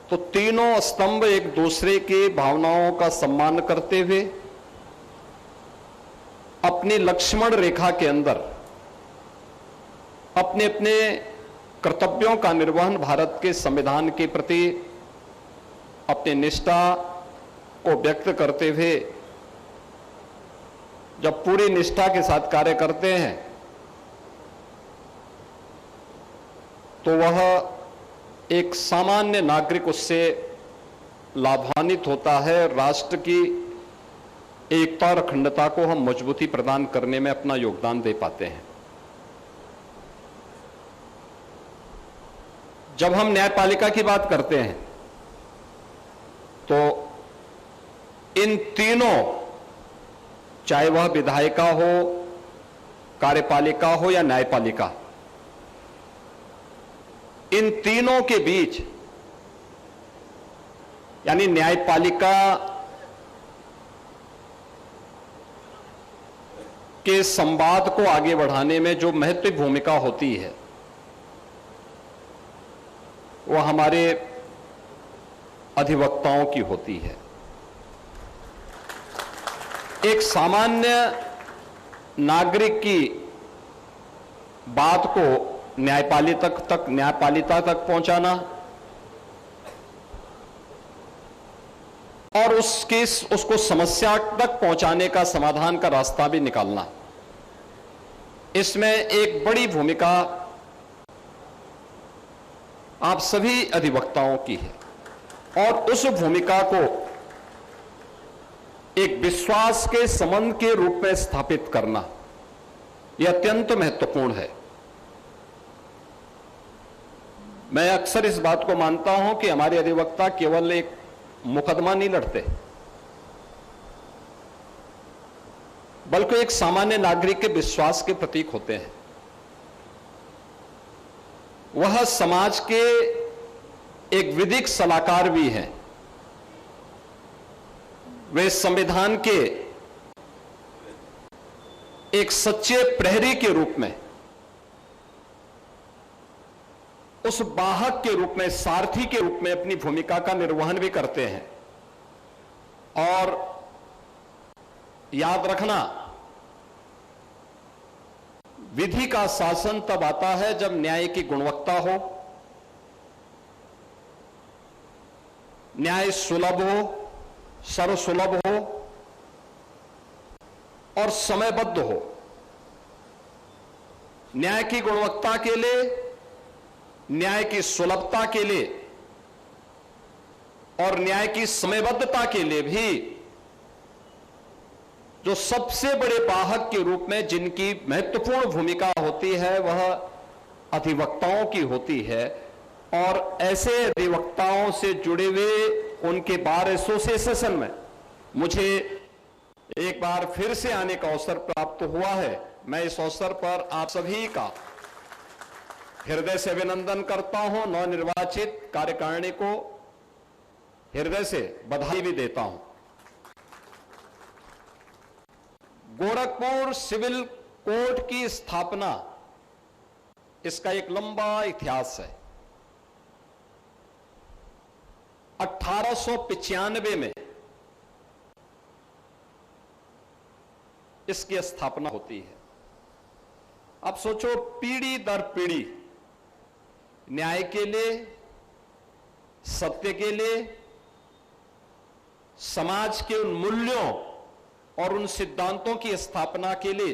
तो तीनों स्तंभ एक दूसरे की भावनाओं का सम्मान करते हुए अपनी लक्ष्मण रेखा के अंदर अपने अपने कर्तव्यों का निर्वहन भारत के संविधान के प्रति अपनी निष्ठा को व्यक्त करते हुए जब पूरी निष्ठा के साथ कार्य करते हैं तो वह एक सामान्य नागरिक उससे लाभान्वित होता है। राष्ट्र की एकता और अखंडता को हम मजबूती प्रदान करने में अपना योगदान दे पाते हैं। जब हम न्यायपालिका की बात करते हैं तो इन तीनों, चाहे वह विधायिका हो, कार्यपालिका हो या न्यायपालिका, इन तीनों के बीच यानी न्यायपालिका के संवाद को आगे बढ़ाने में जो महत्वपूर्ण भूमिका होती है वह हमारे अधिवक्ताओं की होती है। एक सामान्य नागरिक की बात को न्यायपालिका तक पहुंचाना और उसको समस्या तक पहुंचाने का, समाधान का रास्ता भी निकालना, इसमें एक बड़ी भूमिका आप सभी अधिवक्ताओं की है। और उस भूमिका को एक विश्वास के संबंध के रूप में स्थापित करना यह अत्यंत महत्वपूर्ण है। मैं अक्सर इस बात को मानता हूं कि हमारे अधिवक्ता केवल एक मुकदमा नहीं लड़ते, बल्कि एक सामान्य नागरिक के विश्वास के प्रतीक होते हैं। वह समाज के एक विधिक सलाहकार भी हैं। वे संविधान के एक सच्चे प्रहरी के रूप में, उस वाहक के रूप में, सारथी के रूप में अपनी भूमिका का निर्वहन भी करते हैं। और याद रखना, विधि का शासन तब आता है जब न्याय की गुणवत्ता हो, न्याय सुलभ हो, सर्वसुलभ हो और समयबद्ध हो। न्याय की गुणवत्ता के लिए, न्याय की सुलभता के लिए और न्याय की समयबद्धता के लिए भी जो सबसे बड़े वाहक के रूप में जिनकी महत्वपूर्ण भूमिका होती है वह अधिवक्ताओं की होती है। और ऐसे अधिवक्ताओं से जुड़े हुए उनके बार एसोसिएशन में मुझे एक बार फिर से आने का अवसर प्राप्त हुआ है। मैं इस अवसर पर आप सभी का हृदय से अभिनंदन करता हूं। नवनिर्वाचित कार्यकारिणी को हृदय से बधाई भी देता हूं। गोरखपुर सिविल कोर्ट की स्थापना, इसका एक लंबा इतिहास है। 1895 में इसकी स्थापना होती है। अब सोचो, पीढ़ी दर पीढ़ी न्याय के लिए, सत्य के लिए, समाज के उन मूल्यों और उन सिद्धांतों की स्थापना के लिए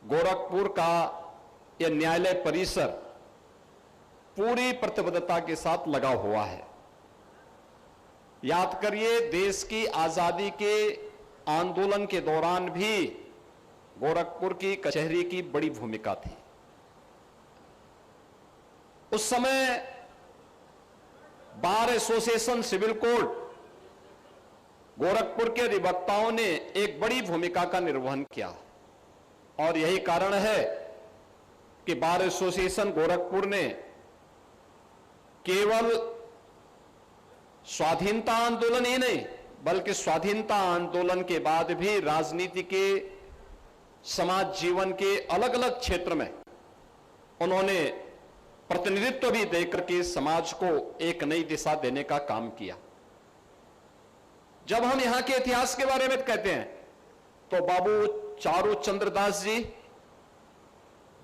गोरखपुर का यह न्यायालय परिसर पूरी प्रतिबद्धता के साथ लगा हुआ है। याद करिए, देश की आजादी के आंदोलन के दौरान भी गोरखपुर की कचहरी की बड़ी भूमिका थी। उस समय bar association civil court Gorakhpur के अधिवक्ताओं ने एक बड़ी भूमिका का निर्वहन किया और यही कारण है कि बार एसोसिएशन गोरखपुर ने केवल स्वाधीनता आंदोलन ही नहीं बल्कि स्वाधीनता आंदोलन के बाद भी राजनीति के समाज जीवन के अलग अलग क्षेत्र में उन्होंने प्रतिनिधित्व भी देकर के समाज को एक नई दिशा देने का काम किया। जब हम यहां के इतिहास के बारे में कहते हैं तो बाबू चारू चंद्र दास जी,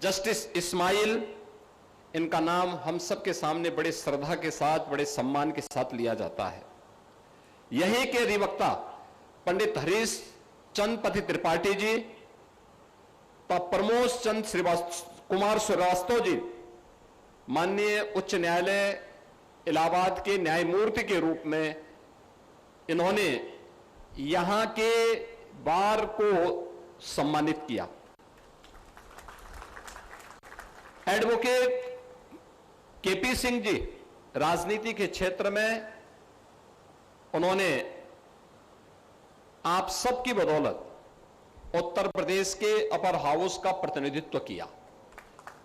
जस्टिस इस्माइल, इनका नाम हम सबके सामने बड़े श्रद्धा के साथ, बड़े सम्मान के साथ लिया जाता है। यहीं के अधिवक्ता पंडित हरीश चंद पति त्रिपाठी जी, प्रमोद चंद कुमार श्रीवास्तव जी माननीय उच्च न्यायालय इलाहाबाद के न्यायमूर्ति के रूप में इन्होंने यहां के बार को सम्मानित किया। एडवोकेट केपी सिंह जी राजनीति के क्षेत्र में उन्होंने आप सबकी बदौलत उत्तर प्रदेश के अपर हाउस का प्रतिनिधित्व किया।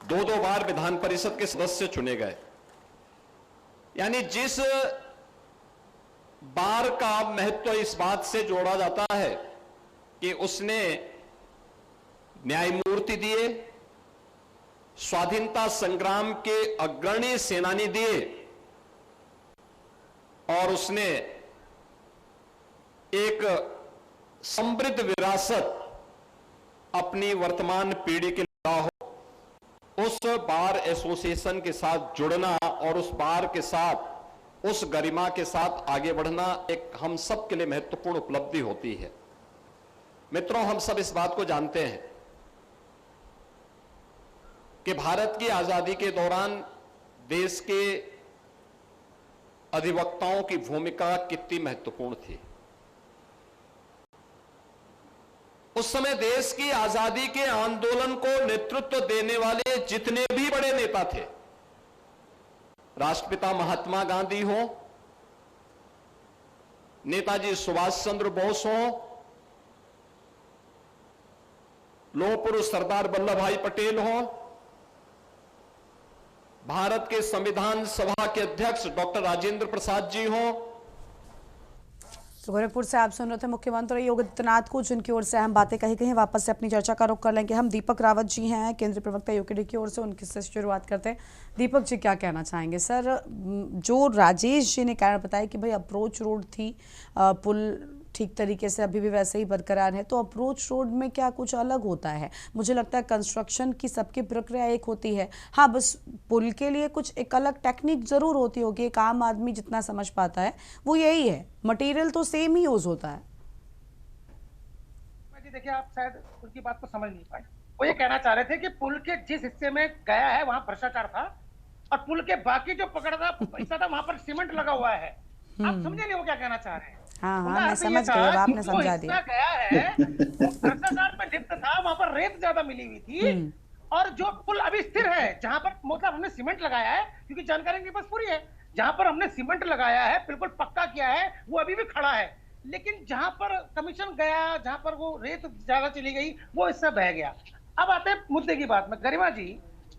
2-2 बार विधान परिषद के सदस्य चुने गए। यानी जिस बार का महत्व इस बात से जोड़ा जाता है कि उसने न्यायमूर्ति दिए, स्वाधीनता संग्राम के अग्रणी सेनानी दिए और उसने एक समृद्ध विरासत अपनी वर्तमान पीढ़ी के लिए हो। उस बार एसोसिएशन के साथ जुड़ना और उस बार के साथ, उस गरिमा के साथ आगे बढ़ना एक हम सब के लिए महत्वपूर्ण उपलब्धि होती है। मित्रों, हम सब इस बात को जानते हैं कि भारत की आजादी के दौरान देश के अधिवक्ताओं की भूमिका कितनी महत्वपूर्ण थी। उस समय देश की आजादी के आंदोलन को नेतृत्व देने वाले जितने भी बड़े नेता थे, राष्ट्रपिता महात्मा गांधी हो, नेताजी सुभाष चंद्र बोस हो, लौह पुरुष सरदार वल्लभ भाई पटेल हो, भारत के संविधान सभा के अध्यक्ष डॉक्टर राजेंद्र प्रसाद जी हो। तो गोरखपुर से आप सुन रहे थे मुख्यमंत्री योगी आदित्यनाथ को, जिनकी ओर से अहम बातें कही गई हैं। वापस से अपनी चर्चा का रुख कर लेंगे हम। दीपक रावत जी हैं केंद्रीय प्रवक्ता यूकेडी की ओर से, उनकी से शुरुआत करते हैं। दीपक जी, क्या कहना चाहेंगे? सर, जो राजेश जी ने कारण बताया कि भाई अप्रोच रोड थी, पुल ठीक तरीके से अभी भी वैसे ही बरकरार है, तो अप्रोच रोड में क्या कुछ अलग होता है? मुझे लगता है कंस्ट्रक्शन की सबकी प्रक्रिया एक होती है। हाँ, बस पुल के लिए कुछ एक अलग टेक्निक जरूर होती होगी, एक आम आदमी जितना समझ पाता है वो यही है, मटेरियल तो सेम ही यूज होता है। देखिए, आप शायद उनकी बात को समझ नहीं पाए। वो ये कहना चाह रहे थे कि पुल के जिस हिस्से में गया है वहां भ्रष्टाचार था और पुल के बाकी जो पकड़ा था हिस्सा था वहां पर सीमेंट लगा हुआ है। आप समझे नहीं वो क्या कहना चाह रहे हैं? हाँ, मैं समझ गई, आपने समझा दिया। गया है भ्रष्टाचार में लिप्त था, वहां पर रेत ज्यादा मिली हुई थी और जो पुल अभी स्थिर है, जहां पर मतलब हमने सीमेंट लगाया है, क्योंकि जानकारी के पास पूरी है, जहां पर हमने सीमेंट लगाया है, बिल्कुल पक्का किया है, वो अभी भी खड़ा है। लेकिन जहां पर कमीशन गया, जहां पर वो रेत ज्यादा चली गई, वो हिस्सा बह गया। अब आते हैं मुद्दे की बात में। गरिमा जी,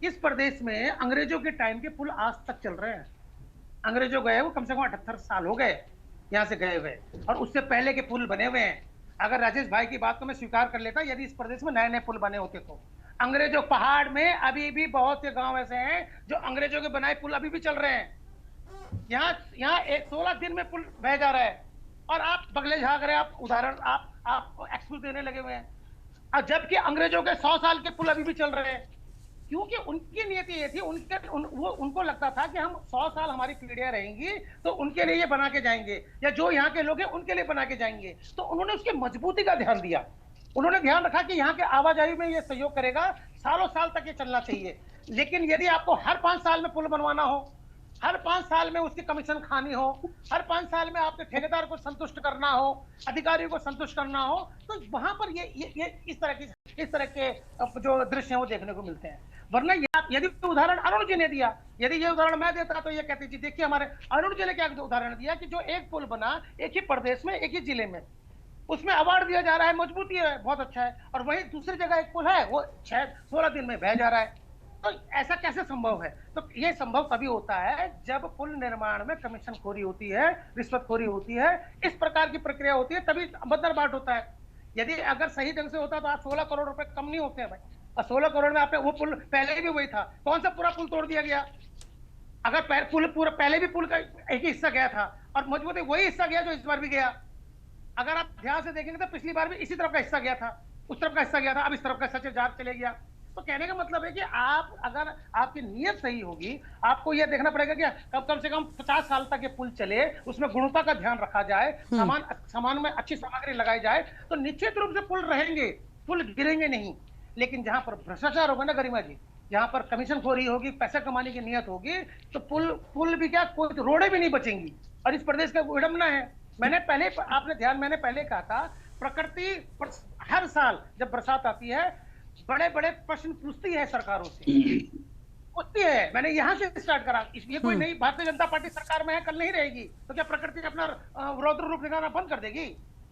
इस प्रदेश में अंग्रेजों के टाइम के पुल आज तक चल रहे हैं। अंग्रेजों गए वो कम से कम 78 साल हो गए यहाँ से गए हुए, और उससे पहले के पुल बने हुए हैं। अगर राजेश भाई की बात को मैं स्वीकार कर लेता, यदि इस प्रदेश में नए नए पुल बने होते तो। अंग्रेजों पहाड़ में अभी भी बहुत से गांव ऐसे हैं जो अंग्रेजों के बनाए पुल अभी भी चल रहे हैं। यहाँ 16 दिन में पुल बह जा रहा है और आप बगले झाग रहे हैं, आप उदाहरण आप एक्सक्यूज देने लगे हुए हैं, और जबकि अंग्रेजों के 100 साल के पुल अभी भी चल रहे हैं। क्योंकि उनकी नीति ये थी, उनको लगता था कि हम 100 साल हमारी पीढ़ियां रहेंगी तो उनके लिए ये बना के जाएंगे, या जो यहाँ के लोग हैं उनके लिए बना के जाएंगे। तो उन्होंने उसकी मजबूती का ध्यान दिया। उन्होंने ध्यान रखा कि यहाँ के आवाजाही में ये सहयोग करेगा, सालों साल तक ये चलना चाहिए। लेकिन यदि आपको हर 5 साल में पुल बनवाना हो, हर 5 साल में उसकी कमीशन खानी हो, हर 5 साल में आपके ठेकेदार को संतुष्ट करना हो, अधिकारियों को संतुष्ट करना हो, तो वहां पर ये इस तरह के जो दृश्य हैं वो देखने को मिलते हैं। वरना यदि उदाहरण अरुण जी ने दिया, यदि ये उदाहरण मैं देता तो ये कहती जी देखिए हमारे अरुण जी ने क्या उदाहरण दिया कि जो एक पुल बना एक ही प्रदेश में, एक ही जिले में, उसमें अवार्ड दिया जा रहा है, मजबूती है, बहुत अच्छा है, और वहीं दूसरी जगह एक पुल है वो 16 दिन में बह जा रहा है। तो ऐसा कैसे संभव है? तो ये संभव तभी होता है जब पुल निर्माण में कमीशनखोरी होती है, रिश्वतखोरी होती है, इस प्रकार की प्रक्रिया होती है, तभी बदर बाट होता है। यदि अगर सही ढंग से होता तो आज 16 करोड़ रुपए कम नहीं होते हैं भाई। और 16 करोड़ में आपने वो पुल पहले भी वही था, कौन सा पूरा पुल तोड़ दिया गया? अगर पुल पूरा पहले भी पुल का एक ही हिस्सा गया था और मजबूती वही हिस्सा गया जो इस बार भी गया। अगर आप ध्यान से देखेंगे तो पिछली बार भी इसी तरफ का हिस्सा गया था, उस तरफ का हिस्सा गया था, अब इस तरफ का हिस्सा चले गया। तो कहने का मतलब है कि आप अगर आपकी नीयत सही होगी, आपको यह देखना पड़ेगा कि कम से कम 50 साल तक ये पुल चले, उसमें गुणवत्ता का ध्यान रखा जाए, सामान में अच्छी सामग्री लगाई जाए, तो निश्चित रूप से पुल रहेंगे, पुल गिरेंगे नहीं। लेकिन जहां पर भ्रष्टाचार होगा ना गरिमा जी, जहां पर कमीशनखोरी होगी, पैसा कमाने की नियत होगी, तो पुल भी क्या, कोई रोडें भी नहीं बचेंगी। और इस प्रदेश का विडंबना है, मैंने पहले कहा था, प्रकृति हर साल जब बरसात आती है बड़े बड़े प्रश्न पूछती है सरकारों से, पूछती है। मैंने यहाँ से स्टार्ट करा, ये कोई नई भारतीय जनता पार्टी सरकार में है, कल नहीं रहेगी, तो क्या प्रकृति अपना रौद्र रूप दिखाना बंद कर देगी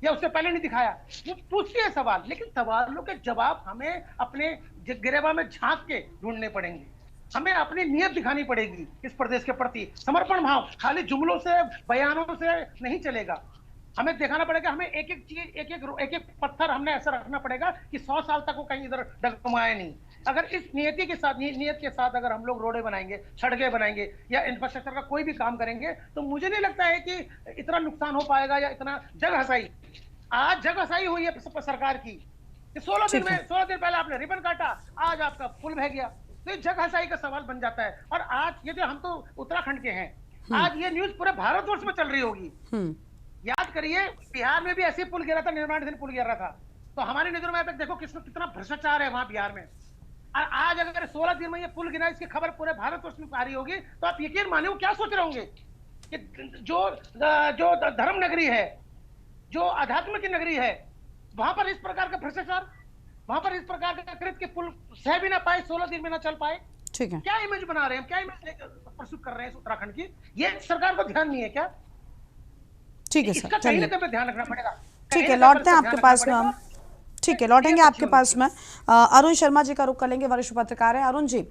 या उससे पहले नहीं दिखाया? वो पूछती है सवाल, लेकिन सवालों के जवाब हमें अपने गिरेबा में झांक के ढूंढने पड़ेंगे। हमें अपनी नियत दिखानी पड़ेगी इस प्रदेश के प्रति, समर्पण भाव खाली जुमलों से, बयानों से नहीं चलेगा। हमें दिखाना पड़ेगा, हमें एक एक चीज, एक एक पत्थर हमने ऐसा रखना पड़ेगा कि 100 साल तक वो कहीं इधर डगमगाए नहीं। अगर इस नियत के साथ अगर हम लोग रोडें बनाएंगे, सड़कें बनाएंगे या इंफ्रास्ट्रक्चर का कोई भी काम करेंगे, तो मुझे नहीं लगता है कि इतना नुकसान हो पाएगा या इतना जग हसाई। आज जग हसाई हुई है सरकार की, 16 दिन पहले आपने रिबन काटा, आज आपका पुल बह गया, तो जग हसाई का सवाल बन जाता है। और आज ये जो हम तो उत्तराखंड के हैं, आज ये न्यूज पूरे भारतवर्ष में चल रही होगी। याद करिए बिहार में भी ऐसे पुल गिरा था, निर्माणाधीन पुल गिर रहा था, तो हमारी नजरों में तक देखो कितना भ्रष्टाचार है वहां बिहार में। और आज अगर 16 दिन में ये पुल गिरा, इसकी खबर पूरे भारतवर्ष में आ रही होगी, तो आप यकीन माने वो क्या सोच रहे होंगे कि जो धर्म नगरी है, जो अध्यात्म की नगरी है, वहां पर इस प्रकार का भ्रष्टाचार, वहां पर इस प्रकार का कृत्य कि पुल सह भी ना पाए, 16 दिन में ना चल पाए। ठीक है, क्या इमेज बना रहे हैं, क्या इमेज प्रस्तुत कर रहे हैं उत्तराखंड की? ये सरकार को ध्यान नहीं है क्या? ठीक है सर, चलिए ध्यान रखना पड़ेगा। ठीक है, लौटते हैं आपके पास में हम। ठीक है, लौटेंगे आपके पास में। अरुण शर्मा जी का रुख कर लेंगे, वरिष्ठ पत्रकार हैं। अरुण जी,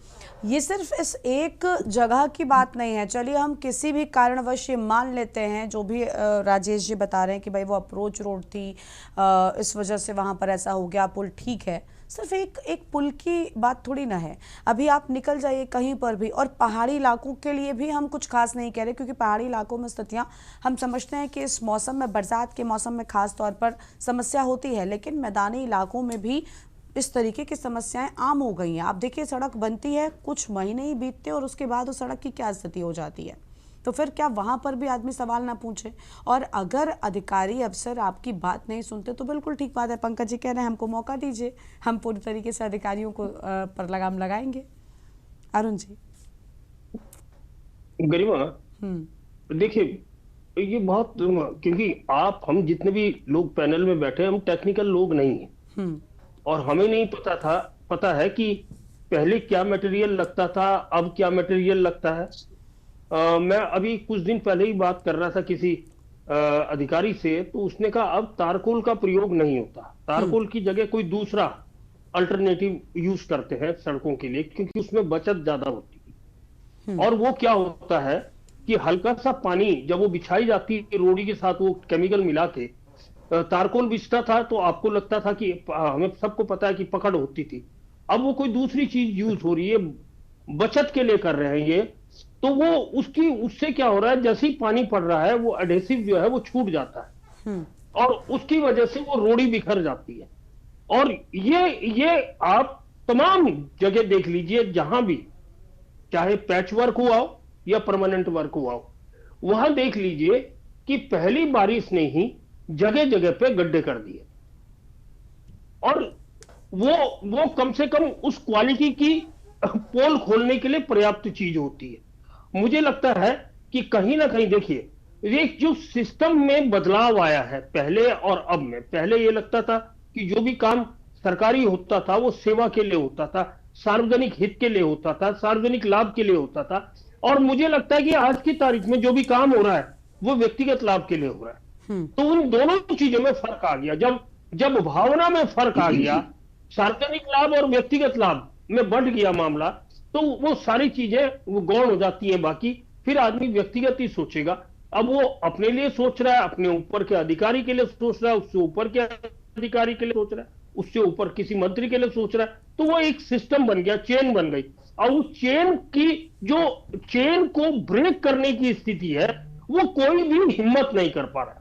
ये सिर्फ इस एक जगह की बात नहीं है, चलिए हम किसी भी कारणवश ये मान लेते हैं, जो भी राजेश जी बता रहे हैं कि भाई वो अप्रोच रोड थी, इस वजह से वहाँ पर ऐसा हो गया, पुल ठीक है। सिर्फ एक पुल की बात थोड़ी ना है, अभी आप निकल जाइए कहीं पर भी, और पहाड़ी इलाकों के लिए भी हम कुछ खास नहीं कह रहे, क्योंकि पहाड़ी इलाकों में स्थितियां हम समझते हैं कि इस मौसम में, बरसात के मौसम में खास तौर पर समस्या होती है, लेकिन मैदानी इलाकों में भी इस तरीके की समस्याएं आम हो गई हैं। आप देखिए, सड़क बनती है, कुछ महीने ही बीतते और उसके बाद उस सड़क की क्या स्थिति हो जाती है, तो फिर क्या वहाँ पर भी आदमी सवाल ना पूछे? और अगर अधिकारी अफसर आपकी बात नहीं सुनते तो बिल्कुल ठीक बात है, पंकज जी कह रहे हैं हमको मौका दीजिए, हम पूरी तरीके से अधिकारियों को पर लगाम लगाएंगे। अरुण जी। गरिमा, देखिए ये बहुत, क्योंकि हम जितने भी लोग पैनल में बैठे, हम टेक्निकल लोग नहीं हैं, और हमें नहीं पता है कि पहले क्या मटेरियल लगता था, अब क्या मटेरियल लगता है। मैं अभी कुछ दिन पहले ही बात कर रहा था किसी अधिकारी से, तो उसने कहा अब तारकोल का प्रयोग नहीं होता, तारकोल की जगह कोई दूसरा अल्टरनेटिव यूज करते हैं सड़कों के लिए, क्योंकि उसमें बचत ज्यादा होती है। और वो क्या होता है कि हल्का सा पानी जब वो बिछाई जाती है रोड़ी के साथ, वो केमिकल मिला के तारकोल बिछता था, तो आपको लगता था कि हमें सबको पता है कि पकड़ होती थी। अब वो कोई दूसरी चीज यूज हो रही है, बचत के लिए कर रहे हैं ये, तो वो उससे क्या हो रहा है, जैसे ही पानी पड़ रहा है वो एडेसिव जो है वो छूट जाता है, और उसकी वजह से वो रोड़ी बिखर जाती है। और ये आप तमाम जगह देख लीजिए, जहां भी चाहे पैच वर्क हुआ हो या परमानेंट वर्क हुआ हो, वहां देख लीजिए कि पहली बारिश ने ही जगह जगह पे गड्ढे कर दिए, और वो कम से कम उस क्वालिटी की पोल खोलने के लिए पर्याप्त चीज होती है। मुझे लगता है कि कहीं ना कहीं, देखिए एक जो सिस्टम में बदलाव आया है पहले और अब में, पहले ये लगता था कि जो भी काम सरकारी होता था वो सेवा के लिए होता था, सार्वजनिक हित के लिए होता था, सार्वजनिक लाभ के लिए होता था। और मुझे लगता है कि आज की तारीख में जो भी काम हो रहा है वो व्यक्तिगत लाभ के लिए हो रहा है। तो उन दोनों चीजों में फर्क आ गया। जब भावना में फर्क आ गया, सार्वजनिक लाभ और व्यक्तिगत लाभ में बढ़ गया मामला, तो वो सारी चीजें वो गौण हो जाती है। बाकी फिर आदमी व्यक्तिगत ही सोचेगा। अब वो अपने लिए सोच रहा है, अपने ऊपर के अधिकारी के लिए सोच रहा है, उससे ऊपर के अधिकारी के लिए सोच रहा है, उससे ऊपर किसी मंत्री के लिए सोच रहा है। तो वो एक सिस्टम बन गया, चेन बन गई। और उस चेन को ब्रेक करने की स्थिति है, वो कोई भी हिम्मत नहीं कर पा रहा।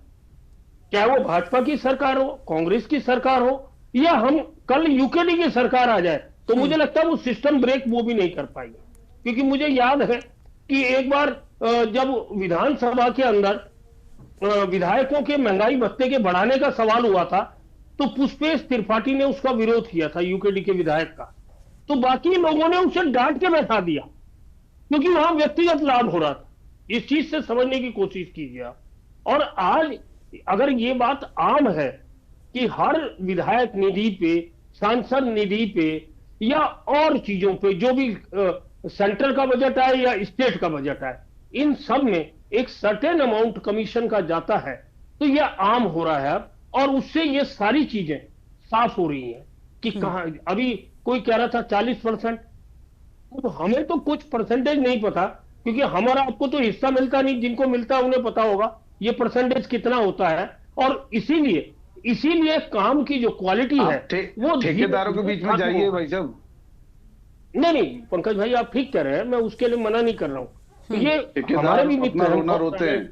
चाहे वो भाजपा की सरकार हो, कांग्रेस की सरकार हो, या हम कल यूकेडी की सरकार आ जाए, तो मुझे लगता है वो सिस्टम ब्रेक वो भी नहीं कर पाएंगे। क्योंकि मुझे याद है कि एक बार जब विधानसभा के अंदर विधायकों के महंगाई भत्ते के बढ़ाने का सवाल हुआ था, तो पुष्पेश त्रिपाठी ने उसका विरोध किया था, यूकेडी के विधायक का। तो बाकी लोगों ने उसे डांट के बैठा दिया, क्योंकि वहां व्यक्तिगत लाभ हो रहा था। इस चीज से समझने की कोशिश कीजिए आप। और आज अगर ये बात आम है कि हर विधायक निधि पे, सांसद निधि पे, या और चीजों पे, जो भी सेंट्रल का बजट आए या स्टेट का बजट आए, इन सब में एक सर्टेन अमाउंट कमीशन का जाता है, तो यह आम हो रहा है। और उससे ये सारी चीजें साफ हो रही हैं कि कहां, अभी कोई कह रहा था 40%, तो हमें तो कुछ परसेंटेज नहीं पता, क्योंकि हमारा आपको तो हिस्सा मिलता नहीं, जिनको मिलता है उन्हें पता होगा ये परसेंटेज कितना होता है। और इसीलिए काम की जो क्वालिटी है वो ठेकेदारों के बीच में जाइए भाई साहब। नहीं पंकज भाई, आप ठीक कह रहे हैं, मैं उसके लिए मना नहीं कर रहा हूं। ये हमारे भी मित्र हैं,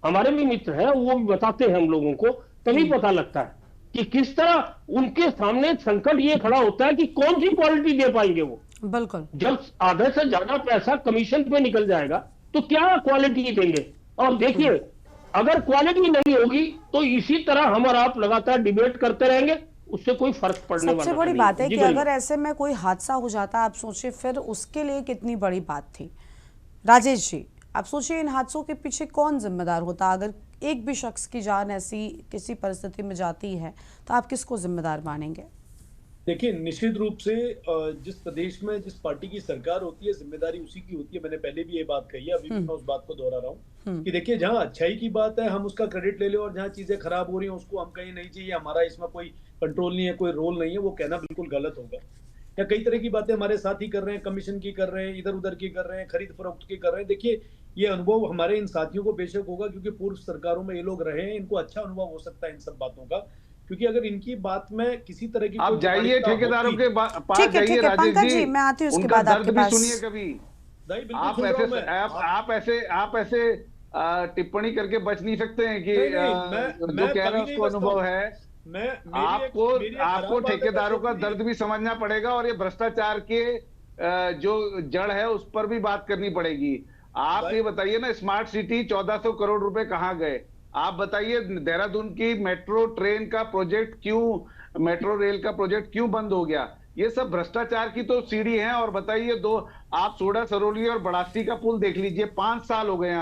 हमारे भी मित्र हैं, वो भी बताते हैं हम लोगों को, तभी पता लगता है कि किस तरह उनके सामने संकट ये खड़ा होता है कि कौन सी क्वालिटी दे पाएंगे वो। बिल्कुल, जब आधे से ज्यादा पैसा कमीशन पे निकल जाएगा तो क्या क्वालिटी देंगे। और देखिए, अगर क्वालिटी नहीं होगी तो इसी तरह हम और आप लगातार डिबेट करते रहेंगे, उससे कोई फर्क पड़ने वाला नहीं। सबसे बड़ी बात है कि अगर ऐसे में कोई हादसा हो जाता, आप सोचिए फिर उसके लिए कितनी बड़ी बात थी। राजेश जी, आप सोचिए इन हादसों के पीछे कौन जिम्मेदार होता। अगर एक भी शख्स की जान ऐसी किसी परिस्थिति में जाती है तो आप किसको जिम्मेदार मानेंगे? देखिए, निश्चित रूप से जिस प्रदेश में जिस पार्टी की सरकार होती है, जिम्मेदारी उसी की होती है। मैंने पहले भी ये बात कही है, अभी भी मैं उस बात को दोहरा रहा हूँ कि देखिए, जहाँ अच्छाई की बात है हम उसका क्रेडिट ले ले, और जहाँ चीजें खराब हो रही हैं उसको हम कहीं नहीं चाहिए हमारा इसमें कोई कंट्रोल नहीं है, कोई रोल नहीं है, वो कहना बिल्कुल गलत होगा। या कई तरह की बातें हमारे साथ ही कर रहे हैं, कमीशन की कर रहे हैं, इधर उधर की कर रहे हैं, खरीद फरोख्त की कर रहे हैं। देखिए, ये अनुभव हमारे इन साथियों को बेशक होगा, क्योंकि पूर्व सरकारों में ये लोग रहे हैं, इनको अच्छा अनुभव हो सकता है इन सब बातों का। क्योंकि अगर इनकी बात में किसी तरह की, आप जाइए ठेकेदारों के पास जाइए राजेश जी, मैं आती हूं, उसके उनका बाद दर्द आपके भी पास सुनिए कभी। आप ऐसे टिप्पणी करके बच नहीं सकते हैं कि जो कह रहे हैं उसको अनुभव है। आपको ठेकेदारों का दर्द भी समझना पड़ेगा, और ये भ्रष्टाचार के जो जड़ है उस पर भी बात करनी पड़ेगी। आप ये बताइए ना, स्मार्ट सिटी 1400 करोड़ रुपए कहाँ गए? आप बताइए, देहरादून की मेट्रो ट्रेन का प्रोजेक्ट क्यों, मेट्रो रेल का प्रोजेक्ट क्यों बंद हो गया? ये सब भ्रष्टाचार की तो सीढ़ी है। और बताइए, आप सोडा सरोली और बड़ासी का पुल देख लीजिए, 5 साल हो गए हैं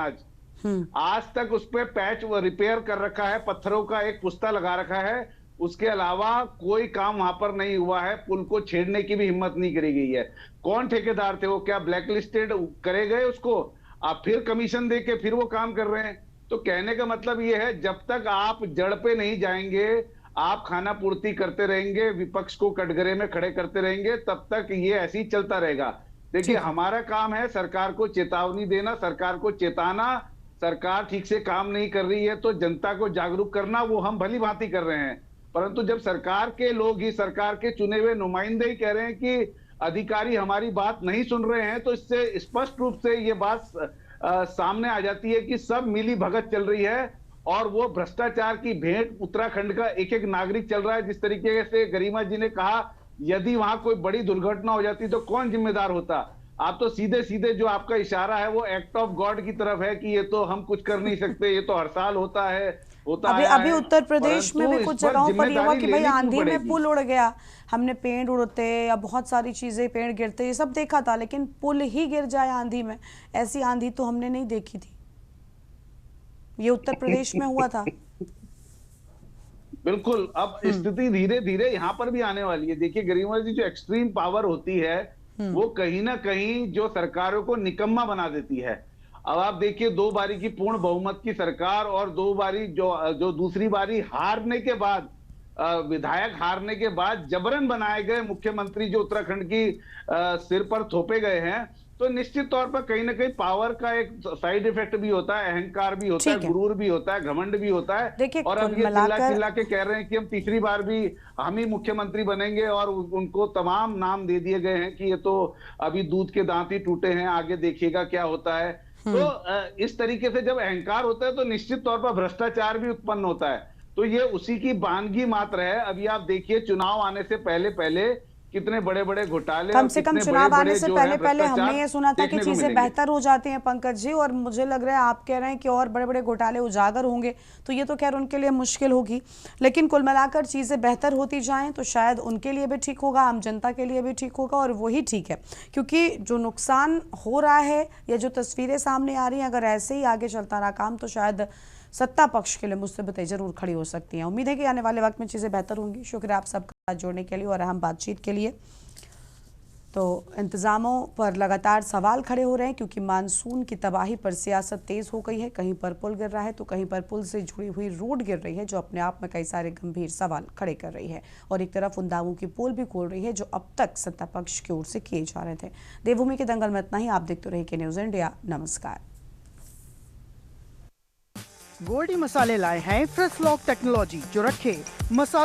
आज तक उस पे पैच रिपेयर कर रखा है, पत्थरों का एक पुस्ता लगा रखा है, उसके अलावा कोई काम वहां पर नहीं हुआ है। पुल को छेड़ने की भी हिम्मत नहीं करी गई है। कौन ठेकेदार थे वो? क्या ब्लैक लिस्टेड करे गए उसको? आप फिर कमीशन दे के फिर वो काम कर रहे हैं। तो कहने का मतलब ये है, जब तक आप जड़ पे नहीं जाएंगे, आप खाना पूर्ति करते रहेंगे, विपक्ष को कटघरे में खड़े करते रहेंगे, तब तक ये ऐसे ही चलता रहेगा। देखिए, हमारा काम है सरकार को चेतावनी देना, सरकार को चेताना। सरकार ठीक से काम नहीं कर रही है तो जनता को जागरूक करना, वो हम भली भांति कर रहे हैं। परंतु जब सरकार के लोग ही, सरकार के चुने हुए नुमाइंदे ही कह रहे हैं कि अधिकारी हमारी बात नहीं सुन रहे हैं, तो इससे स्पष्ट रूप से ये बात सामने आ जाती है कि सब मिली भगत चल रही है। और वो भ्रष्टाचार की भेंट उत्तराखंड का एक एक नागरिक चल रहा है। जिस तरीके से गरिमा जी ने कहा, यदि वहां कोई बड़ी दुर्घटना हो जाती तो कौन जिम्मेदार होता? आप तो सीधे सीधे जो आपका इशारा है वो एक्ट ऑफ गॉड की तरफ है कि ये तो हम कुछ कर नहीं सकते, ये तो हर साल होता है। अभी उत्तर प्रदेश में भी कुछ जगहों पर ये हुआ कि भाई आंधी में पुल उड़ गया, हमने पेड़ उड़ते या बहुत सारी चीजें, पेड़ गिरते, ये सब देखा था, लेकिन पुल ही गिर जाए आंधी में, ऐसी आंधी तो हमने नहीं देखी थी। ये उत्तर प्रदेश में हुआ था। बिल्कुल। अब स्थिति धीरे धीरे यहाँ पर भी आने वाली है। देखिए गरिमा जी, जो एक्सट्रीम पावर होती है वो कहीं ना कहीं जो सरकारों को निकम्मा बना देती है। अब आप देखिए 2 बारी की पूर्ण बहुमत की सरकार और 2 बारी जो दूसरी बारी हारने के बाद, विधायक हारने के बाद जबरन बनाए गए मुख्यमंत्री जो उत्तराखंड की सिर पर थोपे गए हैं, तो निश्चित तौर पर कहीं ना कहीं पावर का एक साइड इफेक्ट भी होता है, अहंकार भी होता है, गुरूर भी होता है, घमंड भी होता है। और अब ये चिल्ला के कह रहे हैं कि हम तीसरी बार भी हम ही मुख्यमंत्री बनेंगे, और उनको तमाम नाम दे दिए गए हैं कि ये तो अभी दूध के दांत ही टूटे हैं, आगे देखिएगा क्या होता है। तो इस तरीके से जब अहंकार होता है तो निश्चित तौर पर भ्रष्टाचार भी उत्पन्न होता है। तो ये उसी की बानगी मात्र है। अभी आप देखिए चुनाव आने से पहले पहले कितने बड़े बड़े घोटाले, कम से कम चुनाव आने से पहले पहले हमने ये सुना था कि चीजें बेहतर हो जाती हैं पंकज जी, और मुझे लग रहा है आप कह रहे हैं कि और बड़े बड़े घोटाले उजागर होंगे, तो ये तो खैर उनके लिए मुश्किल होगी। लेकिन कुल मिलाकर चीजें बेहतर होती जाएं तो शायद उनके लिए भी ठीक होगा, आम जनता के लिए भी ठीक होगा, और वही ठीक है। क्योंकि जो नुकसान हो रहा है या जो तस्वीरें सामने आ रही हैं, अगर ऐसे ही आगे चलता रहा काम तो शायद सत्ता पक्ष के लिए मुसीबतें जरूर खड़ी हो सकती हैं। उम्मीद है कि आने वाले वक्त में चीज़ें बेहतर होंगी। शुक्रिया आप सबका जोड़ने के लिए और अहम बातचीत के लिए। तो इंतज़ामों पर लगातार सवाल खड़े हो रहे हैं क्योंकि मानसून की तबाही पर सियासत तेज़ हो गई है। कहीं पर पुल गिर रहा है तो कहीं पर पुल से जुड़ी हुई रोड गिर रही है, जो अपने आप में कई सारे गंभीर सवाल खड़े कर रही है। और एक तरफ उन दावों की पोल भी खोल रही है जो अब तक सत्ता पक्ष की ओर से किए जा रहे थे। देवभूमि के दंगल में इतना ही। आप देखते रहिए न्यूज़ इंडिया। नमस्कार। गोल्डी मसाले लाए हैं फ्रेश लॉक टेक्नोलॉजी, जो रखे मसाले